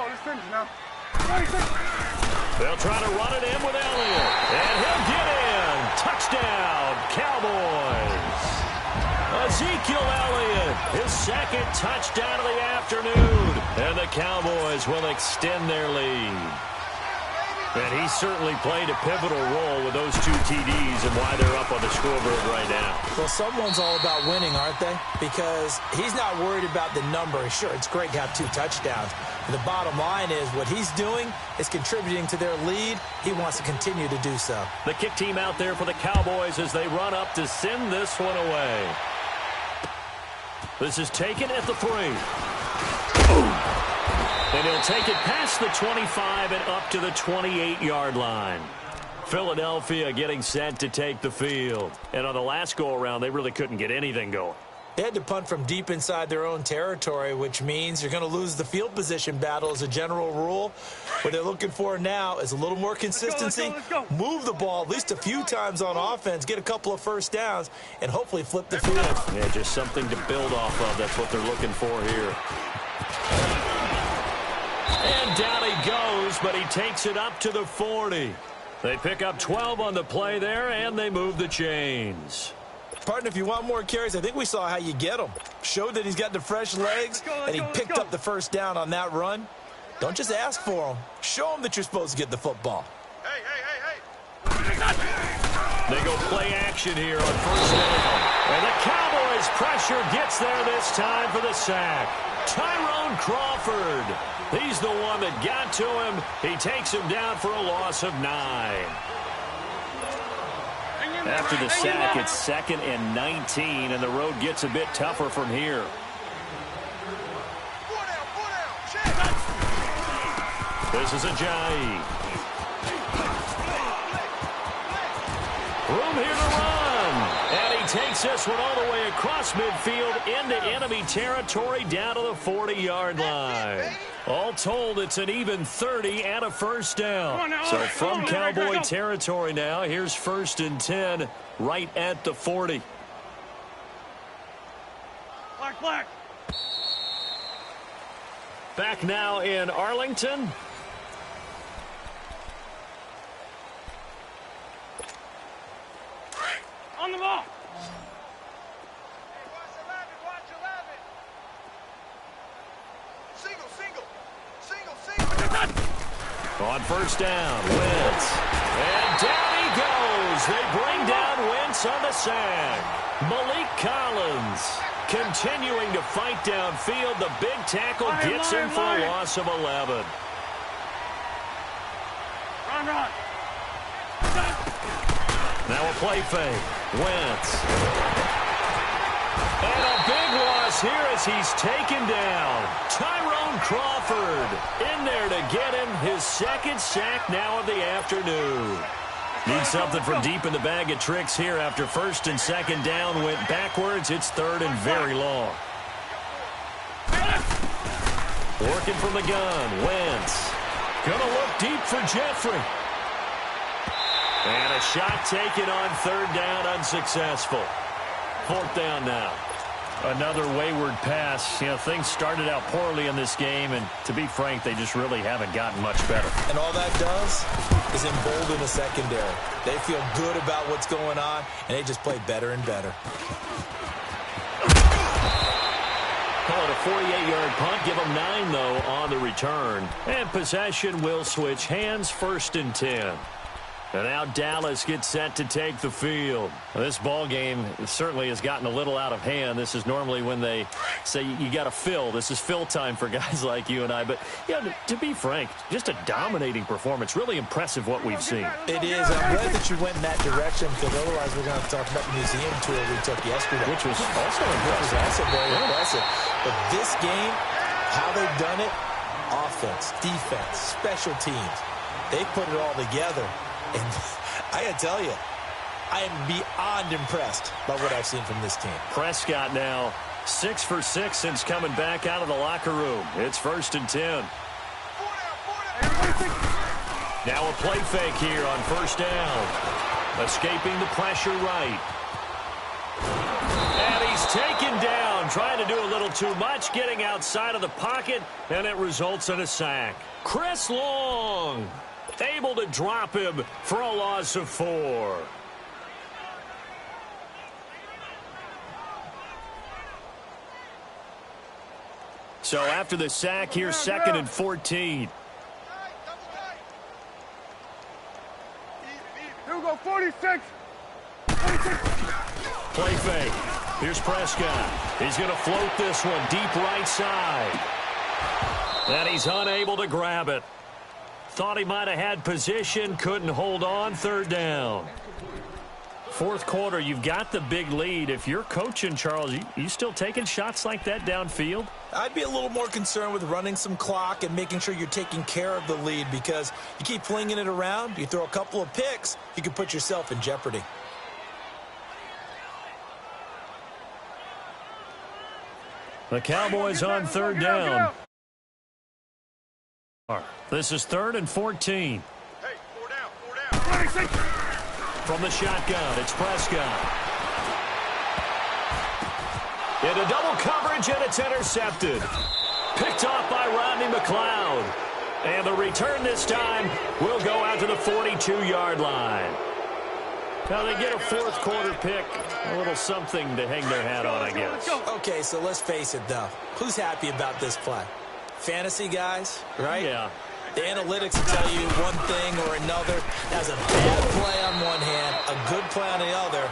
They'll try to run it in with Elliott, and he'll get in. Touchdown, Cowboys. A Ezekiel Elliott, his second touchdown of the afternoon. And the Cowboys will extend their lead. And he certainly played a pivotal role with those 2 TDs and why they're up on the scoreboard right now. Well, someone's all about winning, aren't they? Because he's not worried about the number. Sure, it's great to have 2 touchdowns. But the bottom line is what he's doing is contributing to their lead. He wants to continue to do so. The kick team out there for the Cowboys as they run up to send this one away. This is taken at the 3. And he'll take it past the 25 and up to the 28-yard line. Philadelphia getting set to take the field. And on the last go-around, they really couldn't get anything going. They had to punt from deep inside their own territory, which means you're going to lose the field position battle as a general rule. What they're looking for now is a little more consistency. Let's go. Move the ball at least a few times on offense, get a couple of first downs, and hopefully flip the field. Yeah, just something to build off of. That's what they're looking for here. And down he goes, but he takes it up to the 40. They pick up 12 on the play there, and they move the chains. Partner, if you want more carries, I think we saw how you get them. Showed that he's got the fresh legs, and he picked up the first down on that run. Don't just ask for them. Show them that you're supposed to get the football. Hey. They go play action here on first down. And the Cowboys' pressure gets there this time for the sack. Tyrone Crawford. He's the one that got to him. He takes him down for a loss of 9. After the sack, it's 2nd and 19, and the road gets a bit tougher from here. This is Ajayi. Room here to run. And he takes this one all the way across midfield into enemy territory down to the 40-yard line. All told, it's an even 30 and a first down. So from Cowboy territory now, here's 1st and 10 right at the 40. Black. Back now in Arlington. On the ball. On first down, Wentz. And down he goes. They bring down Wentz on the sack. Malik Collins continuing to fight downfield. The big tackle gets him for a loss of 11. Run. Now a play fake. Wentz. And a big loss here as he's taken down. Tyrone Crawford in there to get him his 2nd sack now of the afternoon. Need something from deep in the bag of tricks here after 1st and 2nd down went backwards. It's 3rd and very long. Working from the gun. Wentz. Gonna look deep for Jeffrey. And a shot taken on 3rd down, unsuccessful. 4th down now. Another wayward pass. You know, things started out poorly in this game, and to be frank, they just really haven't gotten much better. And all that does is embolden the secondary. They feel good about what's going on, and they just play better and better. Call it a 48-yard punt. Give them 9, though, on the return. And possession will switch hands, 1st and 10. And now Dallas gets set to take the field. Well, this ball game certainly has gotten a little out of hand. This is normally when they say you got to fill. This is fill time for guys like you and I. But, yeah, to be frank, just a dominating performance. Really impressive what we've seen. It is. I'm glad that you went in that direction, because otherwise we're going to have to talk about the museum tour we took yesterday. Which was also impressive. Which was also very impressive. But this game, how they've done it, offense, defense, special teams, they put it all together. And I got to tell you, I am beyond impressed by what I've seen from this team. Prescott now 6 for 6 since coming back out of the locker room. It's 1st and 10. Now a play fake here on 1st down. Escaping the pressure right. And he's taken down, trying to do a little too much, getting outside of the pocket, and it results in a sack. Chris Long able to drop him for a loss of 4. So after the sack, here's 2nd and 14. Here we go, 46. 46. Play fake. Here's Prescott. He's going to float this one deep right side. And he's unable to grab it. Thought he might have had position, couldn't hold on, 3rd down. 4th quarter, you've got the big lead. If you're coaching, Charles, you still taking shots like that downfield? I'd be a little more concerned with running some clock and making sure you're taking care of the lead, because you keep flinging it around, you throw a couple of picks, you can put yourself in jeopardy. The Cowboys on 3rd down. This is 3rd and 14. Hey, 4 down, 26. From the shotgun, it's Prescott. Into double coverage, and it's intercepted. Picked off by Rodney McLeod. And the return this time will go out to the 42-yard line. Now they get a 4th quarter pick. A little something to hang their hat on, I guess. Okay, so let's face it, though. Who's happy about this play? Fantasy guys, right? Yeah. The analytics will tell you one thing or another. That's a bad play on one hand, a good play on the other,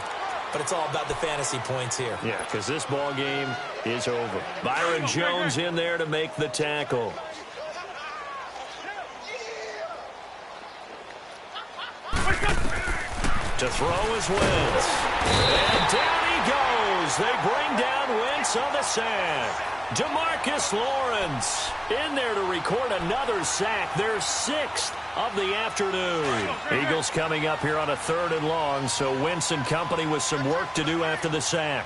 but it's all about the fantasy points here. Yeah, because this ball game is over. Byron Jones in there to make the tackle. To throw is Wentz. And down he goes. They bring down Wentz on the sack. DeMarcus Lawrence in there to record another sack. Their 6th of the afternoon. Eagles coming up here on a 3rd and long, so Wentz and company with some work to do after the sack.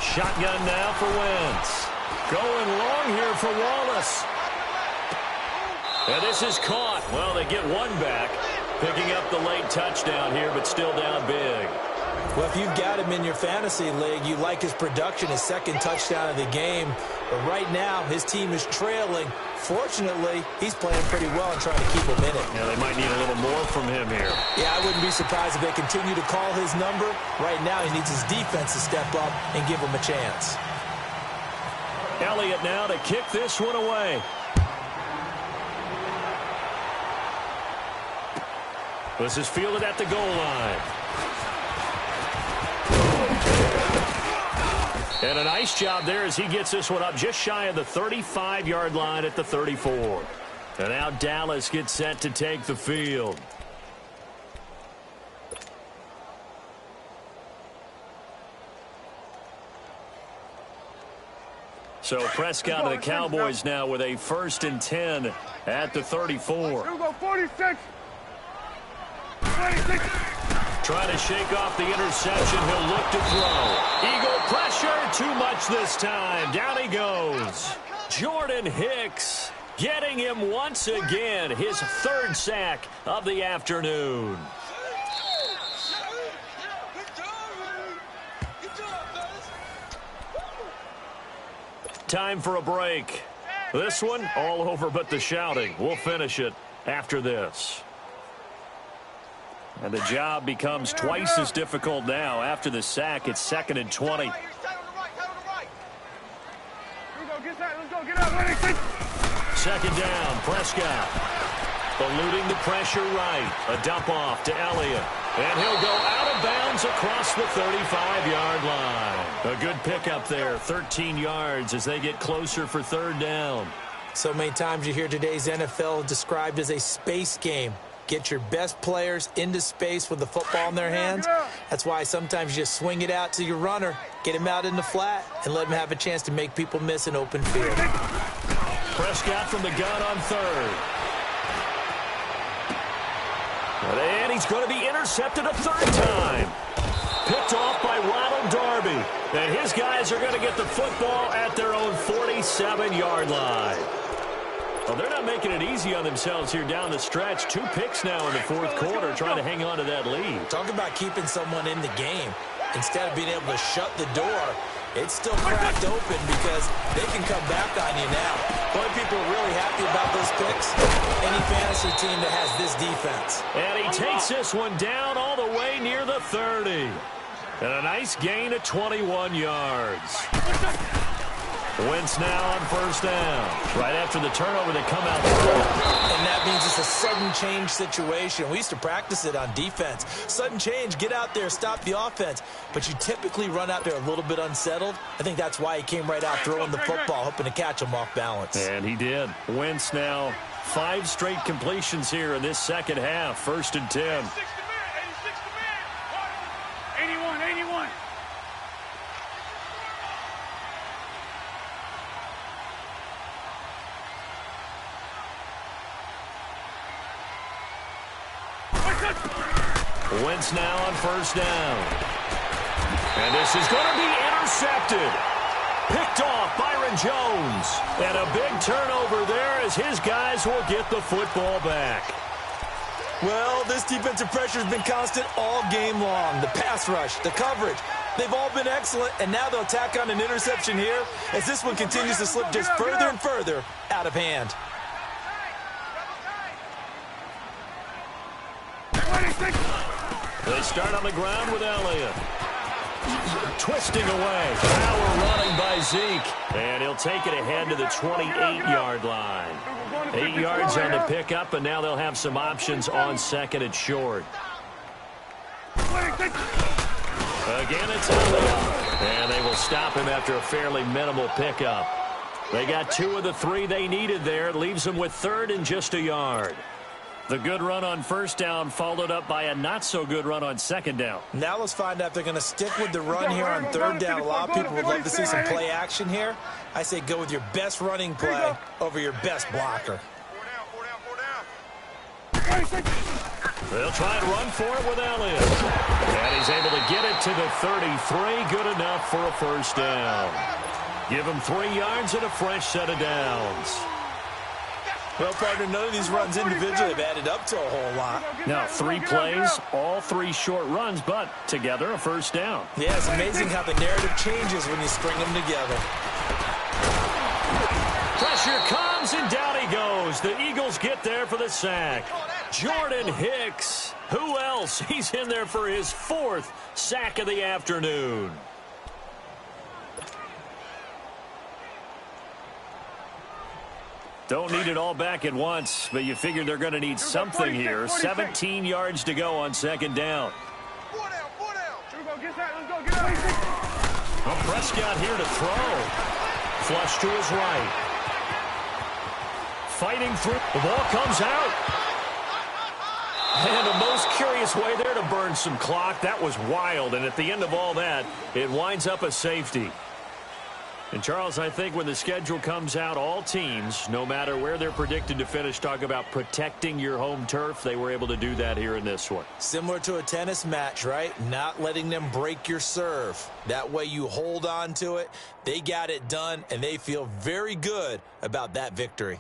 Shotgun now for Wentz. Going long here for Wallace. And this is caught. Well, they get one back. Picking up the late touchdown here, but still down big. Well, if you've got him in your fantasy league, you like his production, his 2nd touchdown of the game. But right now, his team is trailing. Fortunately, he's playing pretty well and trying to keep him in it. Yeah, they might need a little more from him here. Yeah, I wouldn't be surprised if they continue to call his number. Right now, he needs his defense to step up and give him a chance. Elliott now to kick this one away. This is fielded at the goal line. And a nice job there as he gets this one up just shy of the 35-yard line at the 34. And now Dallas gets set to take the field. So Prescott of the Cowboys now with a 1st and 10 at the 34. Here we go, 46. 26. Trying to shake off the interception. He'll look to throw. Eagle pressure. Too much this time. Down he goes. Jordan Hicks getting him once again. His 3rd sack of the afternoon. Time for a break. This one all over but the shouting. We'll finish it after this. And the job becomes twice as difficult now. After the sack, it's 2nd and 20. Here we go, get that, let's go, get out, 26. 2nd down, Prescott. Eluding the pressure right. A dump off to Elliott. And he'll go out of bounds across the 35-yard line. A good pickup there, 13 yards as they get closer for 3rd down. So many times you hear today's NFL described as a space game. Get your best players into space with the football in their hands. That's why sometimes you just swing it out to your runner, get him out in the flat, and let him have a chance to make people miss an open field. Prescott from the gun on 3rd. And he's going to be intercepted a 3rd time. Picked off by Ronald Darby. And his guys are going to get the football at their own 47-yard line. Well, they're not making it easy on themselves here down the stretch. 2 picks now in the 4th quarter, trying to hang on to that lead. Talk about keeping someone in the game. Instead of being able to shut the door, it's still cracked open because they can come back on you now. Boy, people are really happy about those picks. Any fantasy team that has this defense. And he takes this one down all the way near the 30. And a nice gain of 21 yards. Wentz now on first down. Right after the turnover, they come out through. And that means it's a sudden change situation. We used to practice it on defense. Sudden change, get out there, stop the offense. But you typically run out there a little bit unsettled. I think that's why he came right out throwing the football, hoping to catch him off balance. And he did. Wentz now 5 straight completions here in this second half. 1st and 10. 81. Wentz now on first down. And this is going to be intercepted. Picked off Byron Jones. And a big turnover there as his guys will get the football back. Well, this defensive pressure has been constant all game long. The pass rush, the coverage, they've all been excellent, and now they'll tack on an interception here as this one continues to slip just further and further out of hand. They start on the ground with Elliott. Twisting away. Power running by Zeke. And he'll take it ahead to the 28-yard line. 8 yards on the pickup, and now they'll have some options on second and short. Again, it's Elliott. And they will stop him after a fairly minimal pickup. They got 2 of the 3 they needed there. It leaves them with 3rd and just a yard. The good run on first down followed up by a not-so-good run on second down. Now let's find out if they're going to stick with the run here on 3rd down. A lot of people would love to see some play action here. I say go with your best running play over your best blocker. 4 down. They'll try and run for it with Elliott. And he's able to get it to the 33. Good enough for a first down. Give him 3 yards and a fresh set of downs. Well, partner, none of these runs individually have added up to a whole lot. Now, 3 plays, all 3 short runs, but together a first down. Yeah, it's amazing how the narrative changes when you string them together. Pressure comes, and down he goes. The Eagles get there for the sack. Jordan Hicks. Who else? He's in there for his 4th sack of the afternoon. Don't need it all back at once, but you figure they're going to need something here. 17 yards to go on second down. 4 down. Let's go, get that. Well, Prescott here to throw. Flush to his right. Fighting through. The ball comes out. And the most curious way there to burn some clock. That was wild. And at the end of all that, it winds up a safety. And, Charles, I think when the schedule comes out, all teams, no matter where they're predicted to finish, talk about protecting your home turf. They were able to do that here in this one. Similar to a tennis match, right? Not letting them break your serve. That way you hold on to it. They got it done, and they feel very good about that victory.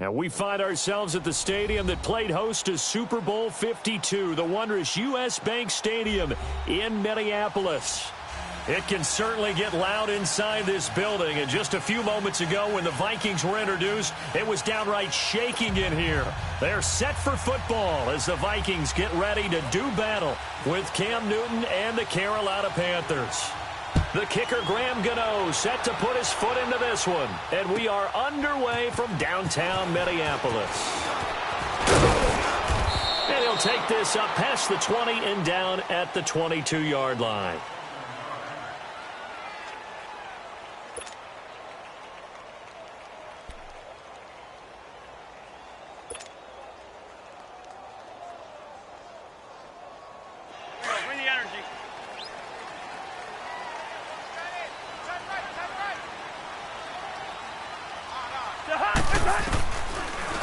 Now we find ourselves at the stadium that played host to Super Bowl 52, the wondrous U.S. Bank Stadium in Minneapolis. It can certainly get loud inside this building, and just a few moments ago when the Vikings were introduced, it was downright shaking in here. They're set for football as the Vikings get ready to do battle with Cam Newton and the Carolina Panthers. The kicker, Graham Gano, set to put his foot into this one. And we are underway from downtown Minneapolis. And he'll take this up past the 20 and down at the 22-yard line. Bring the energy.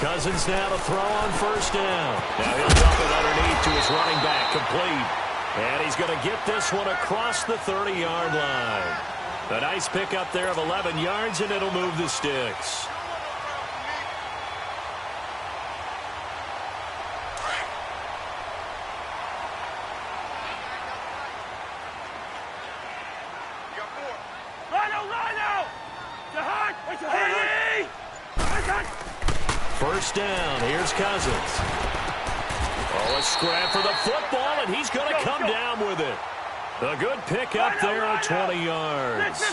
Cousins now to throw on first down. Now he'll dump it underneath to his running back, complete. And he's going to get this one across the 30-yard line. A nice pickup there of 11 yards, and it'll move the sticks. First down, here's Cousins. Oh, a scrap for the football, and he's going to come down with it. A good pickup there at 20 yards.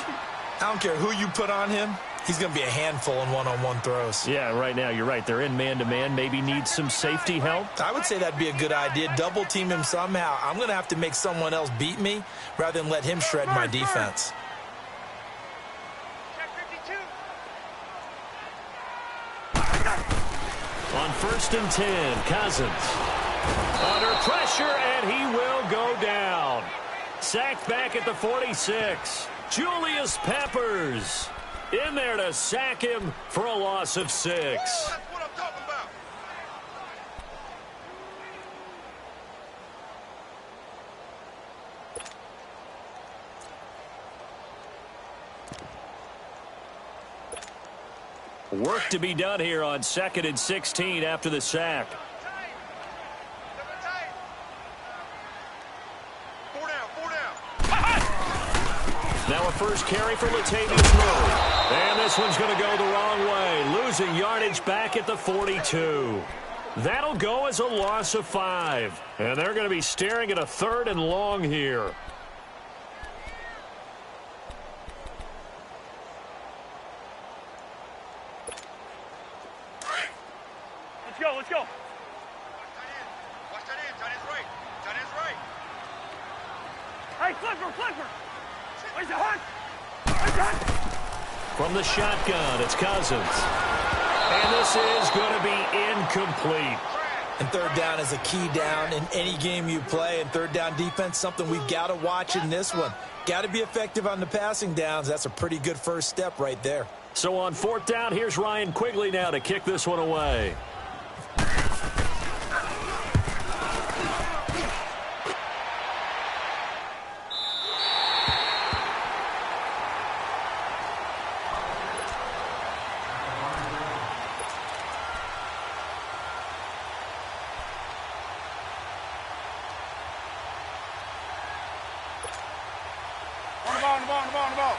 I don't care who you put on him. He's going to be a handful in one-on-one throws. Yeah, right now, you're right. They're in man-to-man. Maybe need some safety help. I would say that'd be a good idea. Double team him somehow. I'm going to have to make someone else beat me rather than let him shred my defense. On first and 10, Cousins. Under pressure, and he will go down. Sacked back at the 46. Julius Peppers in there to sack him for a loss of 6. That's what I'm talking about. Work to be done here on 2nd and 16 after the sack. Now a first carry for Latavius Murray. And this one's going to go the wrong way. Losing yardage back at the 42. That'll go as a loss of 5. And they're going to be staring at a 3rd and long here. Let's go. Watch that in. Tight end's right. Tight end's right. Hey, flipper. Where's the hunt? From the shotgun, it's Cousins. And this is going to be incomplete. And third down is a key down in any game you play. And third down defense, something we've got to watch in this one. Got to be effective on the passing downs. That's a pretty good first step right there. So on 4th down, here's Ryan Quigley now to kick this one away. On the ball.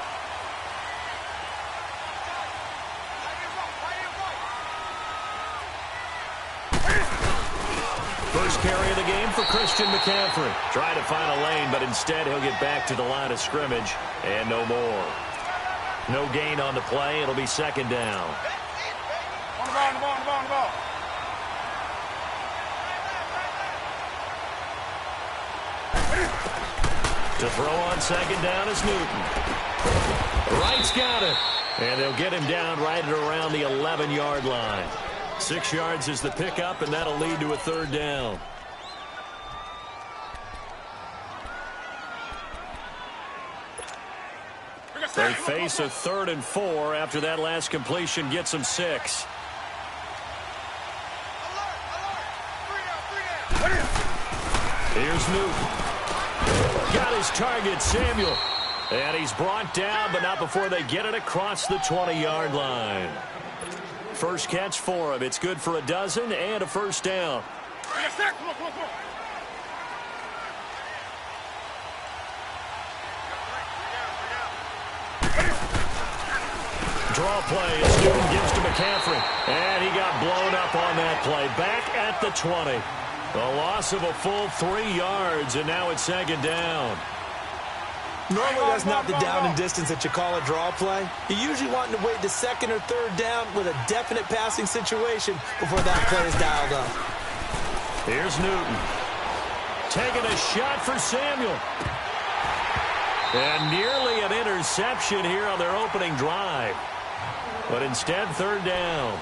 First carry of the game for Christian McCaffrey. Trying to find a lane, but instead he'll get back to the line of scrimmage and no more. No gain on the play. It'll be 2nd down. On the ball. To throw on 2nd down is Newton. Wright's got it. And they'll get him down right at around the 11-yard line. 6 yards is the pickup, and that'll lead to a 3rd down. They face a 3rd and 4 after that last completion gets them 6. Here's Newton. Got his target, Samuel. And he's brought down, but not before they get it across the 20-yard line. First catch for him. It's good for a dozen and a first down. Yes, sir. Come on, come on, come on. Draw play as Newton gives to McCaffrey. And he got blown up on that play. Back at the 20. A loss of a full 3 yards, and now it's second down. Normally, that's not the down and distance that you call a draw play. You're usually wanting to wait to second or third down with a definite passing situation before that play is dialed up. Here's Newton. Taking a shot for Samuel. And nearly an interception here on their opening drive. But instead, third down.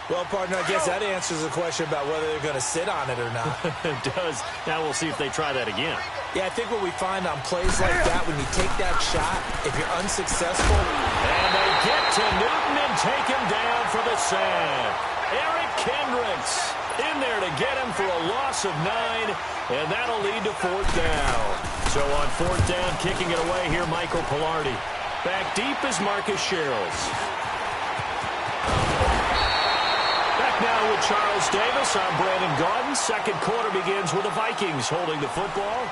Well, partner, I guess that answers the question about whether they're going to sit on it or not. It does. Now we'll see if they try that again. Yeah, I think what we find on plays like that, when you take that shot, if you're unsuccessful. And they get to Newton and take him down for the sack. Eric Kendricks in there to get him for a loss of 9, and that'll lead to fourth down. So on fourth down, kicking it away here, Michael Pilardi. Back deep is Marcus Sherrills. Now with Charles Davis, I'm Brandon Gaudin. Second quarter begins with the Vikings holding the football.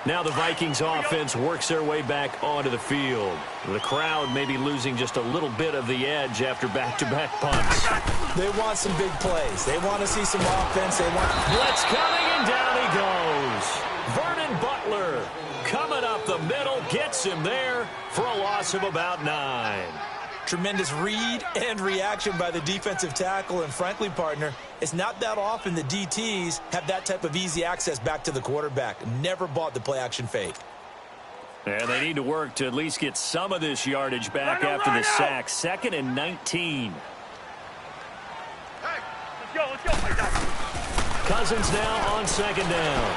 Now the Vikings offense works their way back onto the field. The crowd may be losing just a little bit of the edge after back-to-back punts. They want some big plays. They want to see some offense. They want blitz coming, and down he goes. Vernon Butler coming up the middle, gets him there for a loss of about 9. Tremendous read and reaction by the defensive tackle, and frankly, partner, it's not that often the DTs have that type of easy access back to the quarterback. Never bought the play-action fake. And they need to work to at least get some of this yardage back after the sack. 2nd and 19. Hey, let's go. Cousins now on second down.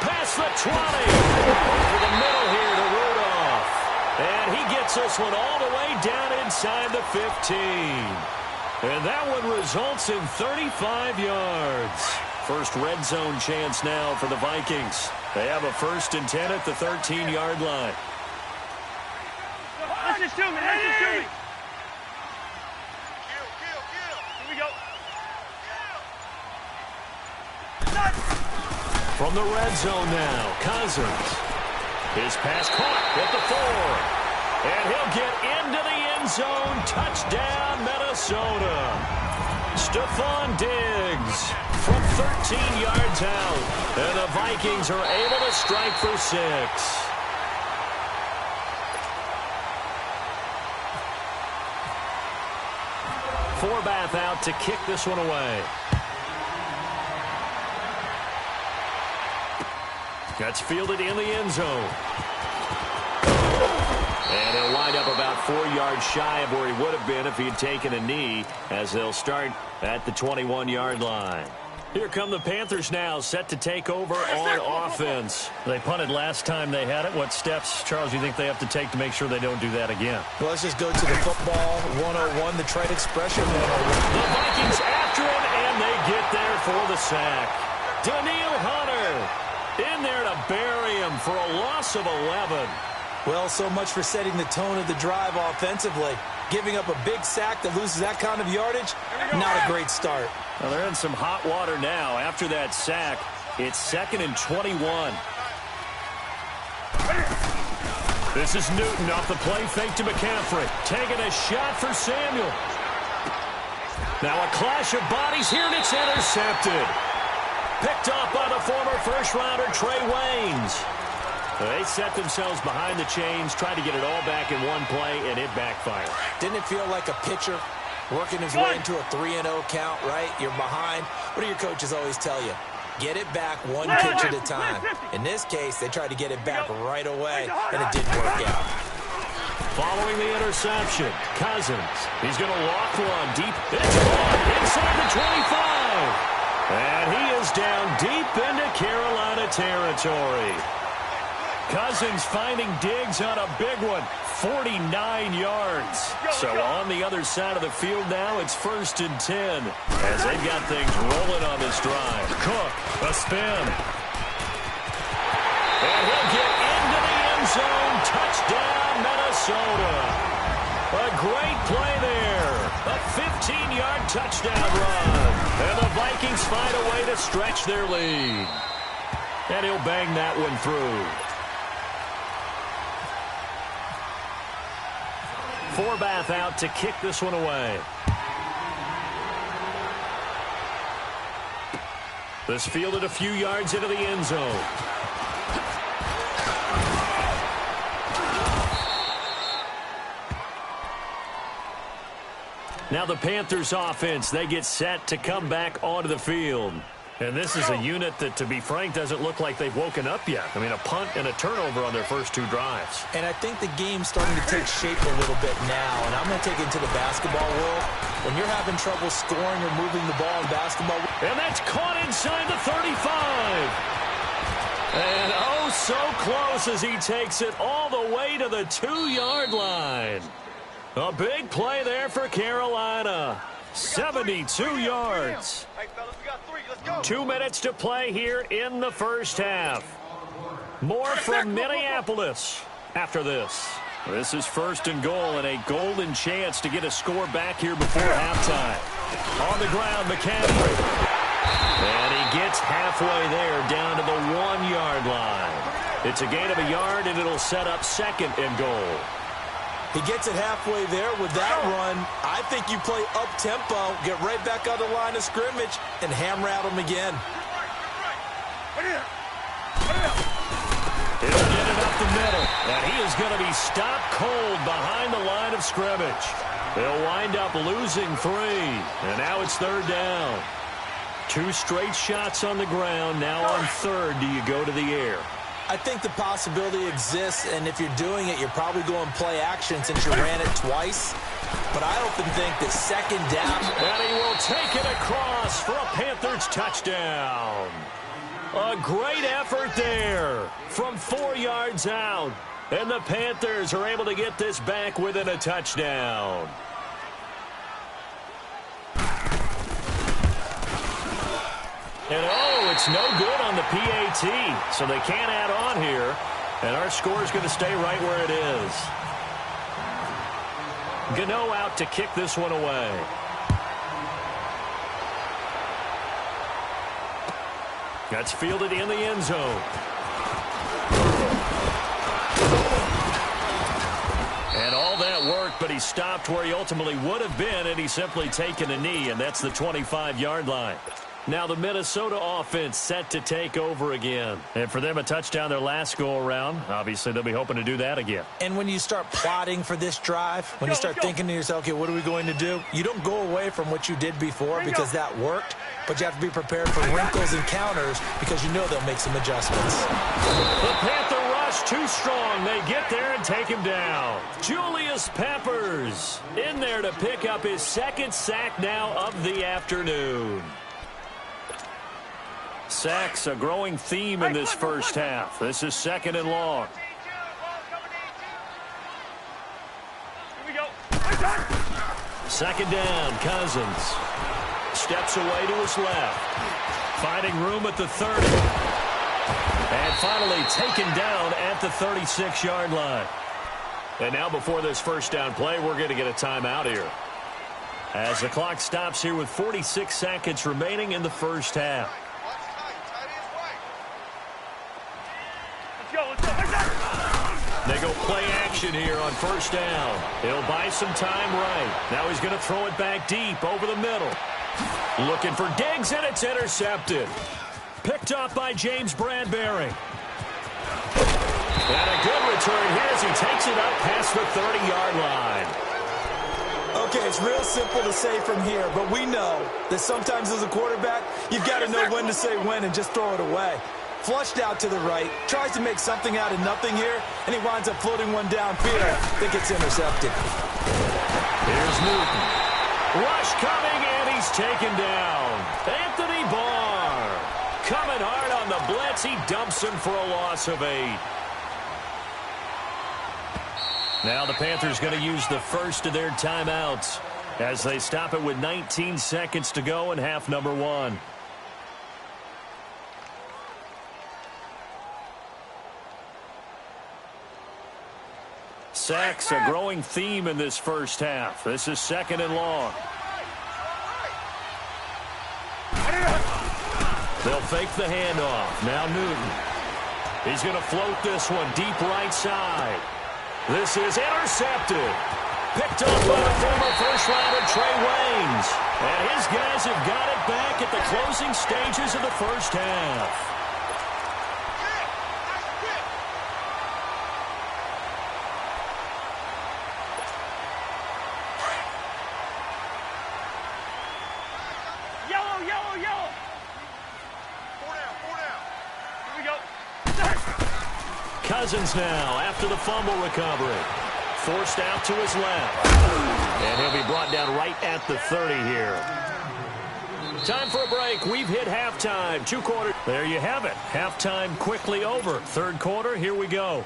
Past the 20. Over the middle here to Rudolph. And he gets this one all the way down inside the 15. And that one results in 35 yards. First red zone chance now for the Vikings. They have a 1st and 10 at the 13-yard line. Let's just shoot me. Let's just shoot me. Kill. Here we go. From the red zone now, Cousins. His pass caught at the 4. And he'll get into the end zone. Touchdown, Minnesota. Stephon Diggs from 13 yards out. And the Vikings are able to strike for 6. Forbath out to kick this one away. That's fielded in the end zone. And he'll wind up about 4 yards shy of where he would have been if he had taken a knee, as they'll start at the 21-yard line. Here come the Panthers now, set to take over on offense. They punted last time they had it. What steps, Charles, do you think they have to take to make sure they don't do that again? Well, let's just go to the football 101, the trite expression 101. The Vikings after him, and they get there for the sack. Daniil Hunter in there to bury him for a loss of 11. Well, so much for setting the tone of the drive offensively. Giving up a big sack that loses that kind of yardage, not a great start. Well, they're in some hot water now. After that sack, it's 2nd and 21. This is Newton off the play fake to McCaffrey. Taking a shot for Samuel. Now a clash of bodies here, and it's intercepted. Picked up by the former first-rounder Trey Waynes. They set themselves behind the chains, tried to get it all back in one play, and it backfired. Didn't it feel like a pitcher working his way into a 3-0 count, right? You're behind. What do your coaches always tell you? Get it back one pitch at a time. In this case, they tried to get it back right away, and it didn't work out. Following the interception, Cousins. He's going to loft one deep. It's caught inside the 25. And he is down deep into Carolina territory. Cousins finding Diggs on a big one, 49 yards. So on the other side of the field now, it's 1st and 10 as they've got things rolling on this drive. Cook, a spin. Minnesota. A great play there. A 15-yard touchdown run. And the Vikings find a way to stretch their lead. And he'll bang that one through. Forbath out to kick this one away. This fielded a few yards into the end zone. Now the Panthers offense, they get set to come back onto the field. And this is a unit that, to be frank, doesn't look like they've woken up yet. I mean, a punt and a turnover on their first two drives. And I think the game's starting to take shape a little bit now. And I'm going to take it to the basketball world. When you're having trouble scoring or moving the ball in basketball. And that's caught inside the 35. And oh, so close as he takes it all the way to the 2-yard line. A big play there for Carolina. 72 yards. Hey, fellas, we got 3. Let's go. 2 minutes to play here in the first half. More from Minneapolis after this. This is 1st and goal and a golden chance to get a score back here before halftime. On the ground, McCaffrey. And he gets halfway there down to the 1-yard line. It's a gain of a yard, and it'll set up 2nd and goal. He gets it halfway there with that run. I think you play up-tempo, get right back on the line of scrimmage, and hammer at him again. He'll get it up the middle, and he is going to be stopped cold behind the line of scrimmage. They'll wind up losing 3, and now it's 3rd down. 2 straight shots on the ground. Now on 3rd, do you go to the air? I think the possibility exists, and if you're doing it, you're probably going play action since you ran it twice. But I often think that 2nd down. And he will take it across for a Panthers touchdown. A great effort there from 4 yards out. And the Panthers are able to get this back within a touchdown. And oh, it's no good on the PAT, so they can't add on here. And our score is going to stay right where it is. Gano out to kick this one away. That's fielded in the end zone. And all that worked, but he stopped where he ultimately would have been, and he's simply taken a knee, and that's the 25-yard line. Now the Minnesota offense set to take over again. And for them, a touchdown their last go-around. Obviously, they'll be hoping to do that again. And when you start plotting for this drive, when you start thinking to yourself, okay, what are we going to do? You don't go away from what you did before because that worked, but you have to be prepared for wrinkles and counters because you know they'll make some adjustments. The Panther rush too strong. They get there and take him down. Julius Peppers in there to pick up his 2nd sack now of the afternoon. Sacks, a growing theme in this first half. This is 2nd and long. Here we go. 2nd down, Cousins. Steps away to his left. Finding room at the 30. And finally taken down at the 36-yard line. And now before this first down play, we're going to get a timeout here. As the clock stops here with 46 seconds remaining in the first half. They go play action here on 1st down. He'll buy some time right. Now he's going to throw it back deep over the middle. Looking for Diggs, and it's intercepted. Picked up by James Bradbury. And a good return here as he takes it up past the 30-yard line. Okay, it's real simple to say from here, but we know that sometimes as a quarterback, you've got to know when to say when and just throw it away. Flushed out to the right, tries to make something out of nothing here, and he winds up floating one downfield. I think it's intercepted. Here's Newton. Rush coming, and he's taken down. Anthony Barr coming hard on the blitz. He dumps him for a loss of 8. Now the Panthers going to use the first of their timeouts as they stop it with 19 seconds to go in half number 1. Sacks a growing theme in this first half. This is 2nd and long. They'll fake the handoff. Now Newton. He's going to float this one deep right side. This is intercepted. Picked up by the former first-rounder Trey Waynes. And his guys have got it back at the closing stages of the first half. Cousins now after the fumble recovery. Forced out to his left. And he'll be brought down right at the 30 here. Time for a break. We've hit halftime. 2 quarters. There you have it. Halftime quickly over. 3rd quarter, here we go.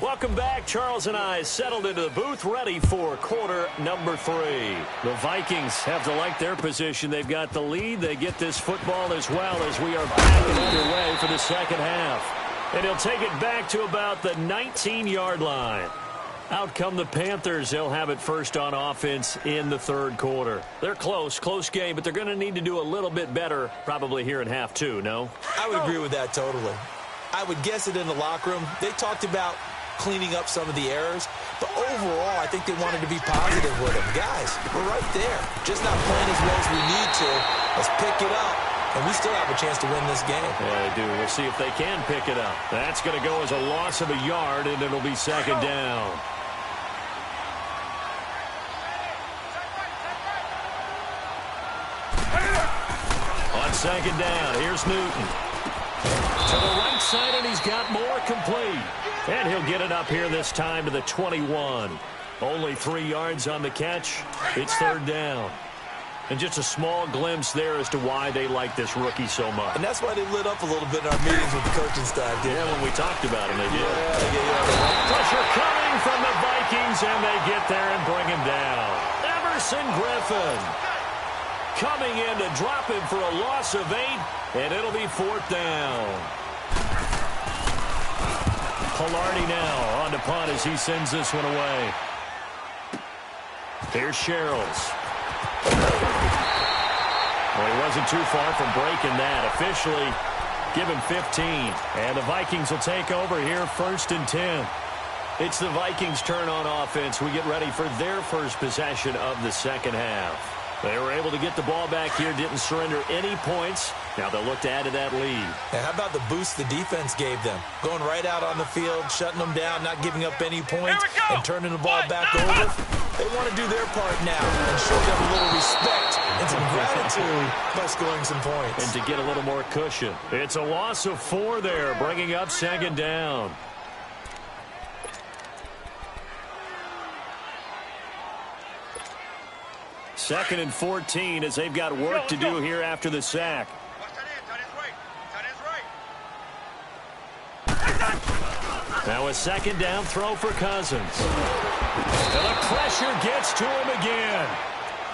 Welcome back. Charles and I settled into the booth, ready for quarter number 3. The Vikings have to like their position. They've got the lead. They get this football as well as we are back and underway for the second half. And he'll take it back to about the 19-yard line. Out come the Panthers. They'll have it first on offense in the 3rd quarter. They're close game, but they're going to need to do a little bit better probably here in half 2, no? I would agree with that totally. I would guess it in the locker room. They talked about cleaning up some of the errors, but overall, I think they wanted to be positive with them. Guys, we're right there. Just not playing as well as we need to. Let's pick it up. And we still have a chance to win this game. Yeah, they do. We'll see if they can pick it up. That's going to go as a loss of a yard, and it'll be 2nd down. On 2nd down, here's Newton. To the right side, and he's got more complete. And he'll get it up here this time to the 21. Only 3 yards on the catch. It's 3rd down. And just a small glimpse there as to why they like this rookie so much. And that's why they lit up a little bit in our meetings with the coaching staff. Yeah, when we talked about him, they did. Yeah. Pressure coming from the Vikings, and they get there and bring him down. Everson Griffin coming in to drop him for a loss of 8, and it'll be 4th down. Pilardi now on to punt as he sends this one away. Here's Sherrills. Well, he wasn't too far from breaking that. Officially, give him 15. And the Vikings will take over here 1st and 10. It's the Vikings' turn on offense. We get ready for their first possession of the second half. They were able to get the ball back here, didn't surrender any points. Now they'll look to add to that lead. And how about the boost the defense gave them? Going right out on the field, shutting them down, not giving up any points, and turning the ball back over. They want to do their part now and show them a little respect and some gratitude by scoring some points. And to get a little more cushion. It's a loss of 4 there, bringing up 2nd down. Second and 14 as they've got work to do here after the sack. Now a 2nd down throw for Cousins. And the pressure gets to him again.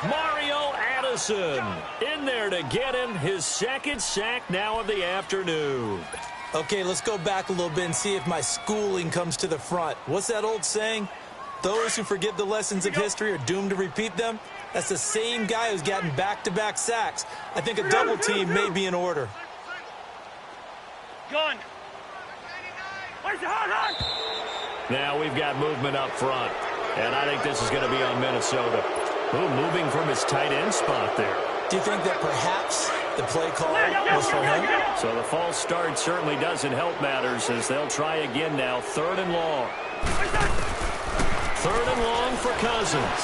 Mario Addison in there to get him his 2nd sack now of the afternoon. Okay, let's go back a little bit and see if my schooling comes to the front. What's that old saying? Those who forget the lessons of history are doomed to repeat them. That's the same guy who's gotten back-to-back sacks. I think a double team may be in order. Gun. Now we've got movement up front. And I think this is going to be on Minnesota. Ooh, moving from his tight end spot there. Do you think that perhaps the play call was for him? So the false start certainly doesn't help matters as they'll try again now. 3rd and long. 3rd and long for Cousins.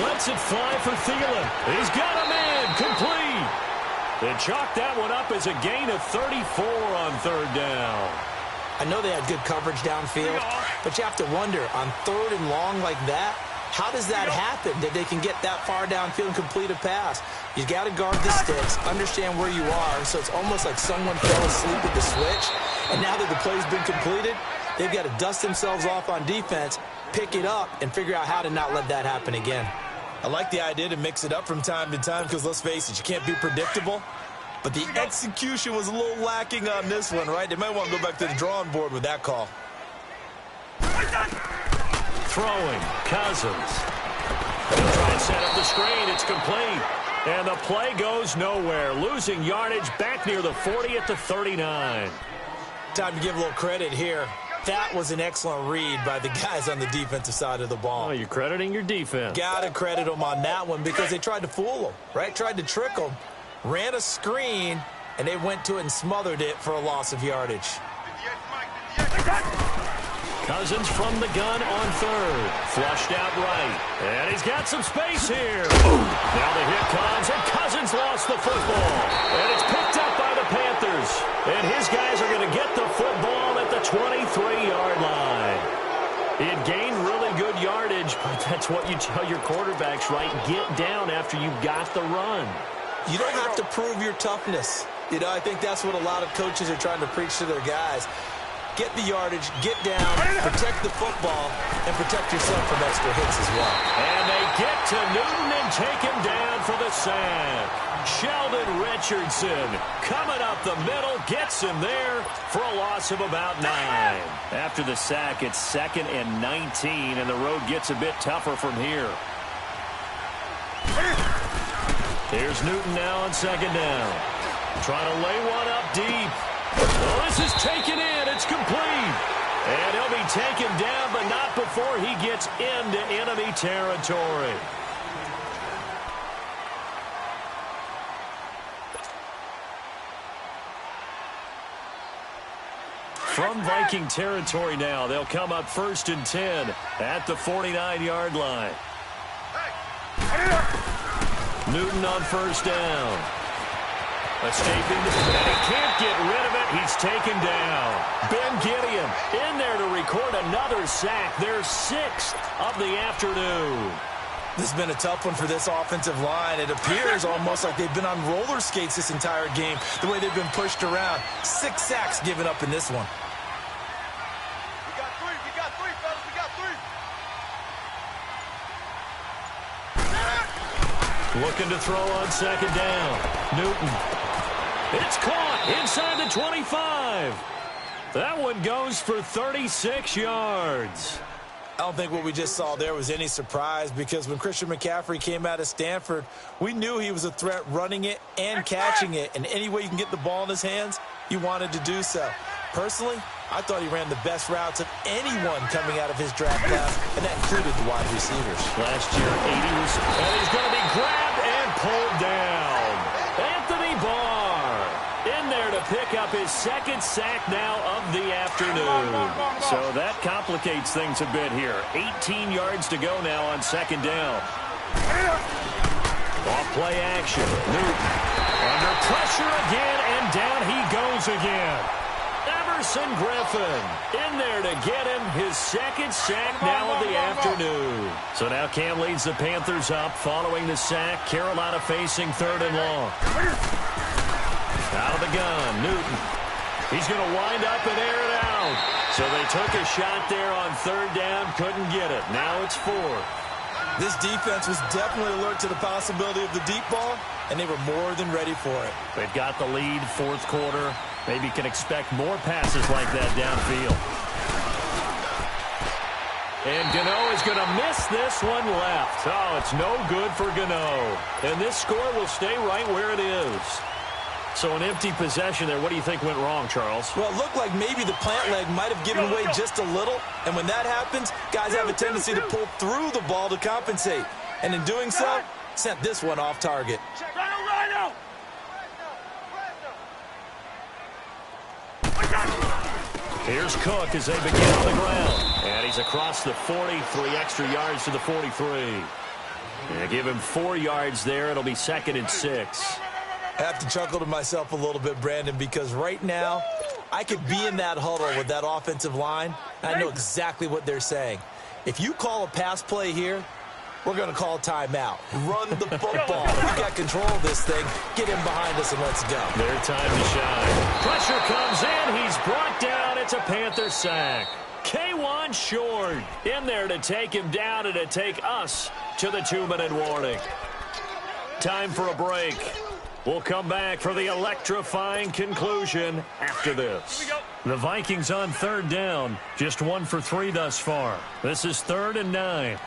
Lets it fly for Thielen. He's got a man complete. They chalk that one up as a gain of 34 on 3rd down. I know they had good coverage downfield, but you have to wonder, on 3rd and long like that, how does that happen, that they can get that far downfield and complete a pass? You got to guard the sticks, understand where you are, so it's almost like someone fell asleep with the switch, and now that the play's been completed, they've got to dust themselves off on defense, pick it up, and figure out how to not let that happen again. I like the idea to mix it up from time to time because, let's face it, you can't be predictable. But the execution was a little lacking on this one, right? They might want to go back to the drawing board with that call. Throwing, Cousins. He'll try and set up the screen. It's complete. And the play goes nowhere. Losing yardage back near the 40 at the 39. Time to give a little credit here. That was an excellent read by the guys on the defensive side of the ball. Oh, you're crediting your defense. Got to credit them on that one because they tried to fool them, right? Tried to trick them. Ran a screen, and they went to it and smothered it for a loss of yardage. Cousins from the gun on third. Flushed out right. And he's got some space here. Now the hit comes, and Cousins lost the football. And it's picked up by the Panthers. And his guys are going to get the football at the 23-yard line. It gained really good yardage, but that's what you tell your quarterbacks, right? Get down after you've got the run. You don't have to prove your toughness. You know, I think that's what a lot of coaches are trying to preach to their guys. Get the yardage, get down, protect the football, and protect yourself from extra hits as well. And they get to Newton and take him down for the sack. Sheldon Richardson coming up the middle, gets him there for a loss of about 9. After the sack, it's 2nd and 19, and the road gets a bit tougher from here. Here's Newton now on 2nd down. Trying to lay one up deep. Well, this is taken in. It's complete. And he'll be taken down, but not before he gets into enemy territory. From Viking territory now, they'll come up 1st and 10 at the 49-yard line. Newton on 1st down. Escaping, and he can't get rid of it. He's taken down. Ben Gideon in there to record another sack. Their 6th of the afternoon. This has been a tough one for this offensive line. It appears almost like they've been on roller skates this entire game, the way they've been pushed around. 6 sacks given up in this one. We got three, fellas. We got 3. Looking to throw on 2nd down. Newton. It's caught inside the 25. That one goes for 36 yards. I don't think what we just saw there was any surprise because when Christian McCaffrey came out of Stanford, we knew he was a threat running it and catching it. And any way you can get the ball in his hands, he wanted to do so. Personally, I thought he ran the best routes of anyone coming out of his draft class, and that included the wide receivers. Last year, 80 was, and he's going to be grabbed and pulled down. Anthony Barr in there to pick up his 2nd sack now of the afternoon. So that complicates things a bit here. 18 yards to go now on 2nd down. Off play action. Newton under pressure again, and down he goes again. Emerson Griffin in there to get him his 2nd sack now of the afternoon. So now Cam leads the Panthers up following the sack. Carolina facing 3rd and long. Out of the gun, Newton. He's going to wind up and air it out. So they took a shot there on 3rd down, couldn't get it. Now it's 4th. This defense was definitely alert to the possibility of the deep ball, and they were more than ready for it. They've got the lead, 4th quarter. Maybe can expect more passes like that downfield. And Gano is going to miss this one left. Oh, it's no good for Gano. And this score will stay right where it is. So an empty possession there. What do you think went wrong, Charles? Well, it looked like maybe the plant leg might have given way just a little. And when that happens, guys have a tendency to pull through the ball to compensate. And in doing so, sent this one off target. Here's Cook as they begin on the ground. And he's across the 40, 3 extra yards to the 43. And give him 4 yards there. It'll be 2nd and 6. I have to chuckle to myself a little bit, Brandon, because right now I could be in that huddle with that offensive line, and I know exactly what they're saying. If you call a pass play here, we're going to call a timeout. Run the football. We've got control of this thing. Get him behind us and let's go. Their time to shine. Pressure comes in. He's brought down. It's a Panther sack. K1 Short in there to take him down and to take us to the 2-minute warning. Time for a break. We'll come back for the electrifying conclusion after this. Here we go. The Vikings on third down. Just 1 for 3 thus far. This is 3rd and 9.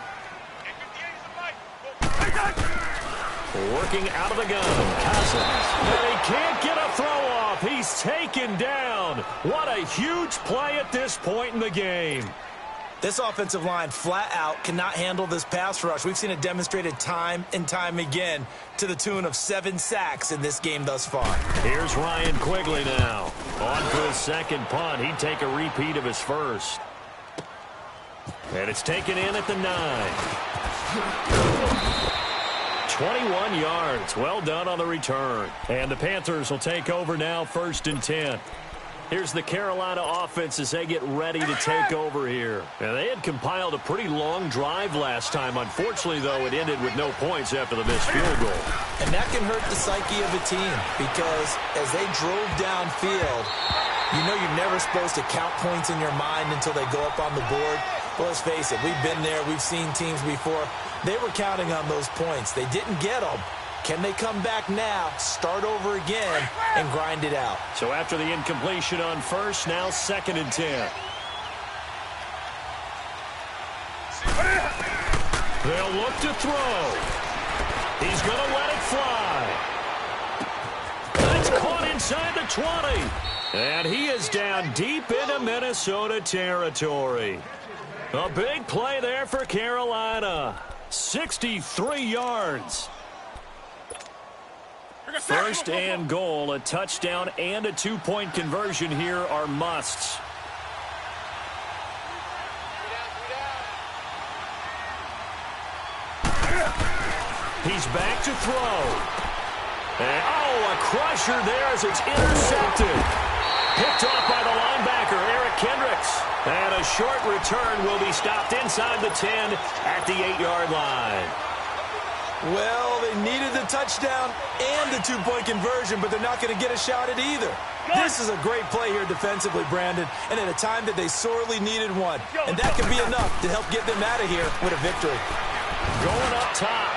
Working out of the gun. Cousins. And he can't get a throw off. He's taken down. What a huge play at this point in the game. This offensive line flat out cannot handle this pass rush. We've seen it demonstrated time and time again to the tune of 7 sacks in this game thus far. Here's Ryan Quigley now. On for his second punt. He'd take a repeat of his first. And it's taken in at the 9. 21 yards. Well done on the return. And the Panthers will take over now, 1st and 10. Here's the Carolina offense as they get ready to take over here. And they had compiled a pretty long drive last time. Unfortunately, though, it ended with no points after the missed field goal. And that can hurt the psyche of a team because as they drove downfield, you know you're never supposed to count points in your mind until they go up on the board. Well, let's face it, we've been there. We've seen teams before. They were counting on those points. They didn't get them. Can they come back now, start over again, and grind it out? So after the incompletion on first, now 2nd and 10. They'll look to throw. He's going to let it fly. That's caught inside the 20. And he is down deep into Minnesota territory. A big play there for Carolina. 63 yards. 1st and goal, a touchdown and a 2-point conversion here are musts. He's back to throw. And, a crusher there as it's intercepted. Picked off by the linebacker, Eric Kendricks. And a short return will be stopped inside the 10 at the 8-yard line. Well, they needed the touchdown and the 2-point conversion, but they're not going to get a shot at either. This is a great play here defensively, Brandon, and at a time that they sorely needed one. And that could be enough to help get them out of here with a victory. Going up top.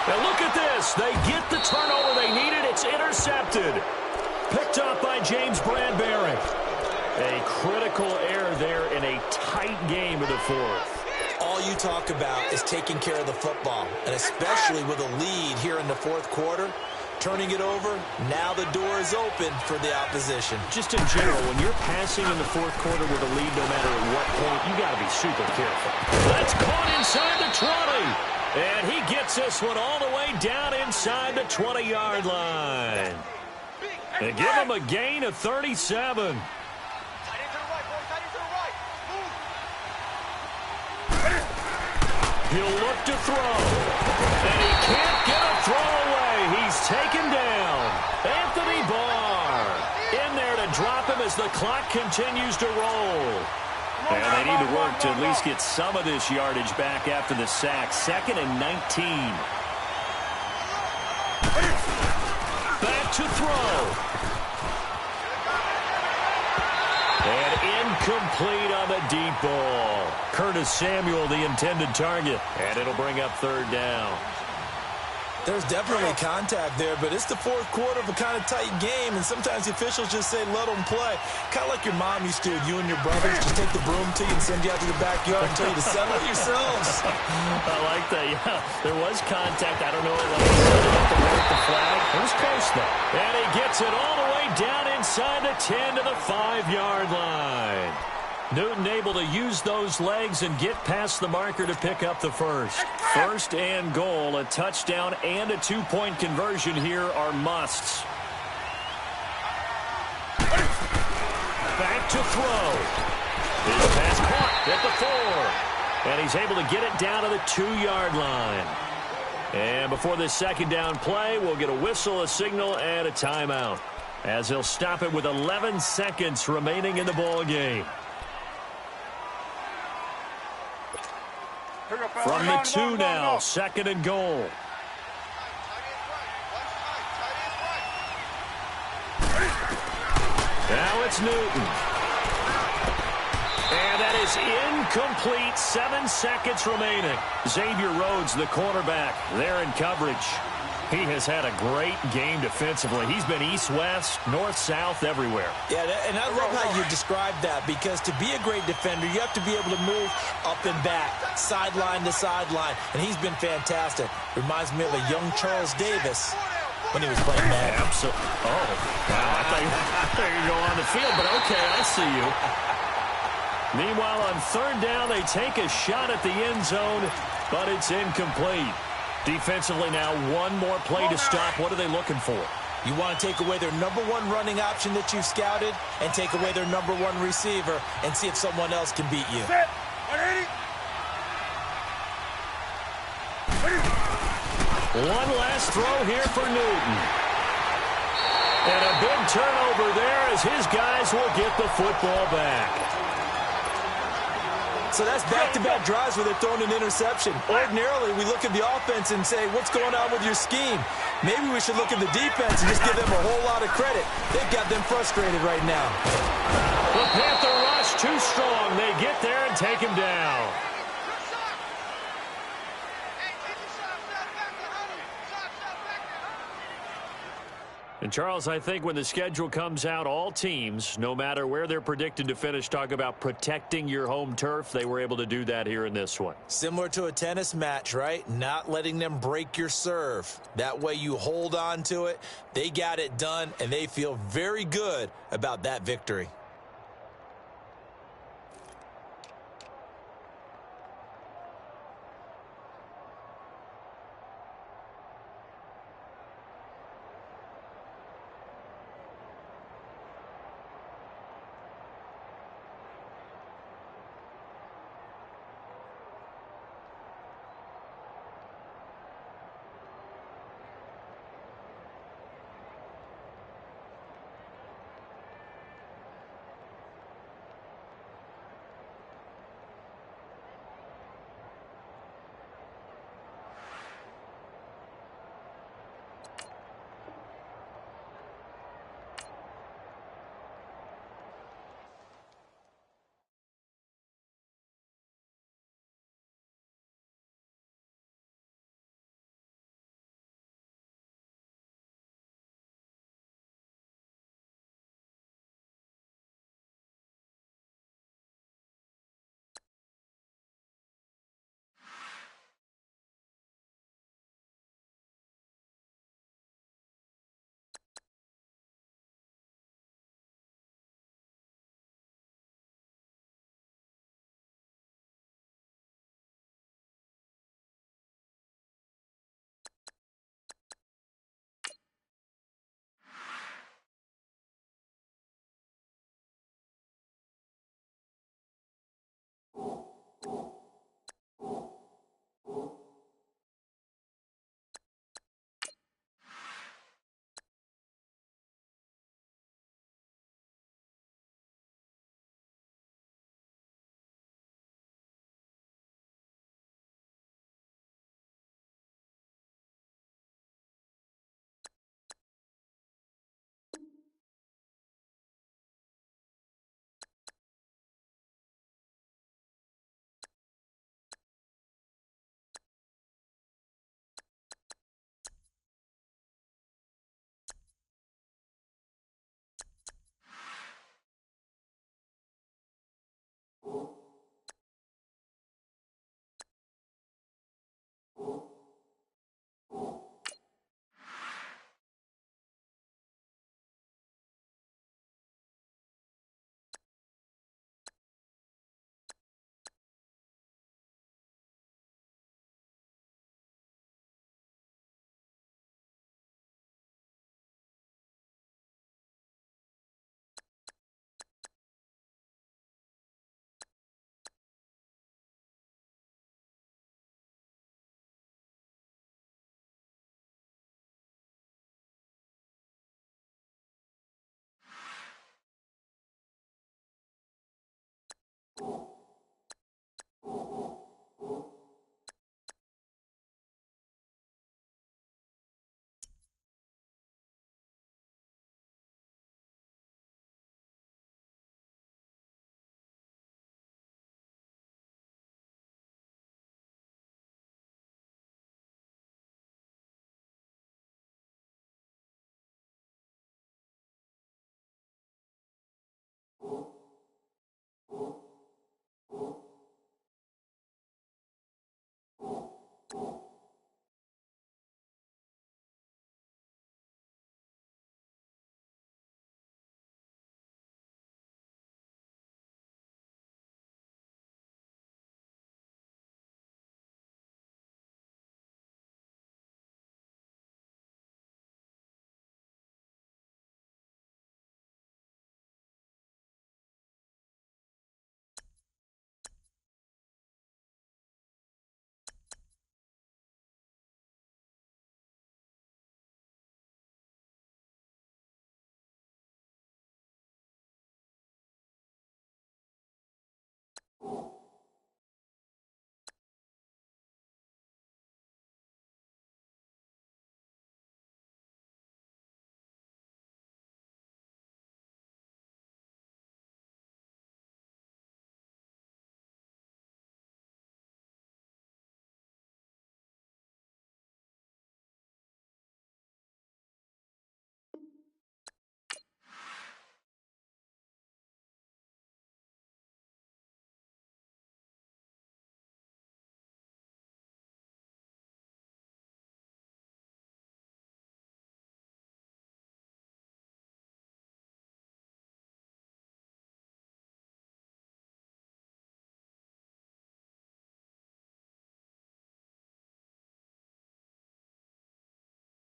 Now look at this. They get the turnover they needed. It's intercepted. Picked up by James Bradbury. A critical error there in a tight game of the 4th. All you talk about is taking care of the football, and especially with a lead here in the 4th quarter, turning it over, now the door is open for the opposition. Just in general, when you're passing in the 4th quarter with a lead, no matter at what point, you got to be super careful. That's caught inside the 20, and he gets this one all the way down inside the 20-yard line. They give him a gain of 37. He'll look to throw. And he can't get a throw away. He's taken down. Anthony Barr in there to drop him as the clock continues to roll. And they need to work to at least get some of this yardage back after the sack. 2nd and 19. Back to throw. And incomplete on the deep ball. Curtis Samuel, the intended target. And it'll bring up 3rd down. There's definitely contact there, but it's the 4th quarter of a kind of tight game, and sometimes the officials just say, let them play. Kind of like your mom used to, you and your brothers just take the broom to you and send you out to the backyard and tell you to settle it yourselves. I like that, yeah. There was contact. I don't know what the flag. It was close, though. And he gets it all the way down inside the 10 to the 5-yard line. Newton able to use those legs and get past the marker to pick up the first. 1st and goal, a touchdown and a 2-point conversion here are musts. Back to throw. His pass caught at the 4. And he's able to get it down to the 2-yard line. And before this 2nd down play, we'll get a whistle, a signal, and a timeout, as he'll stop it with 11 seconds remaining in the ball game. From the 2 now, 2nd and goal. Now it's Newton. And that is incomplete. 7 seconds remaining. Xavier Rhodes, the cornerback, there in coverage. He has had a great game defensively. He's been east-west, north-south, everywhere. Yeah, and I love how you described that, because to be a great defender, you have to be able to move up and back, sideline to sideline, and he's been fantastic. Reminds me of a young Charles Davis when he was playing bad. Absolutely. Oh, wow. I thought you were going on the field, but okay, I see you. Meanwhile, on third down, they take a shot at the end zone, but it's incomplete. Defensively now, one more play to stop. What are they looking for? You want to take away their number one running option that you've scouted and take away their number one receiver and see if someone else can beat you. Set. 180. One last throw here for Newton. And a big turnover there as his guys will get the football back. So that's back-to-back drives where they're throwing an interception. Ordinarily, we look at the offense and say, what's going on with your scheme? Maybe we should look at the defense and just give them a whole lot of credit. They've got them frustrated right now. The Panther rush too strong. They get there and take him down. And, Charles, I think when the schedule comes out, all teams, no matter where they're predicted to finish, talk about protecting your home turf. They were able to do that here in this one. Similar to a tennis match, right? Not letting them break your serve. That way you hold on to it. They got it done, and they feel very good about that victory. You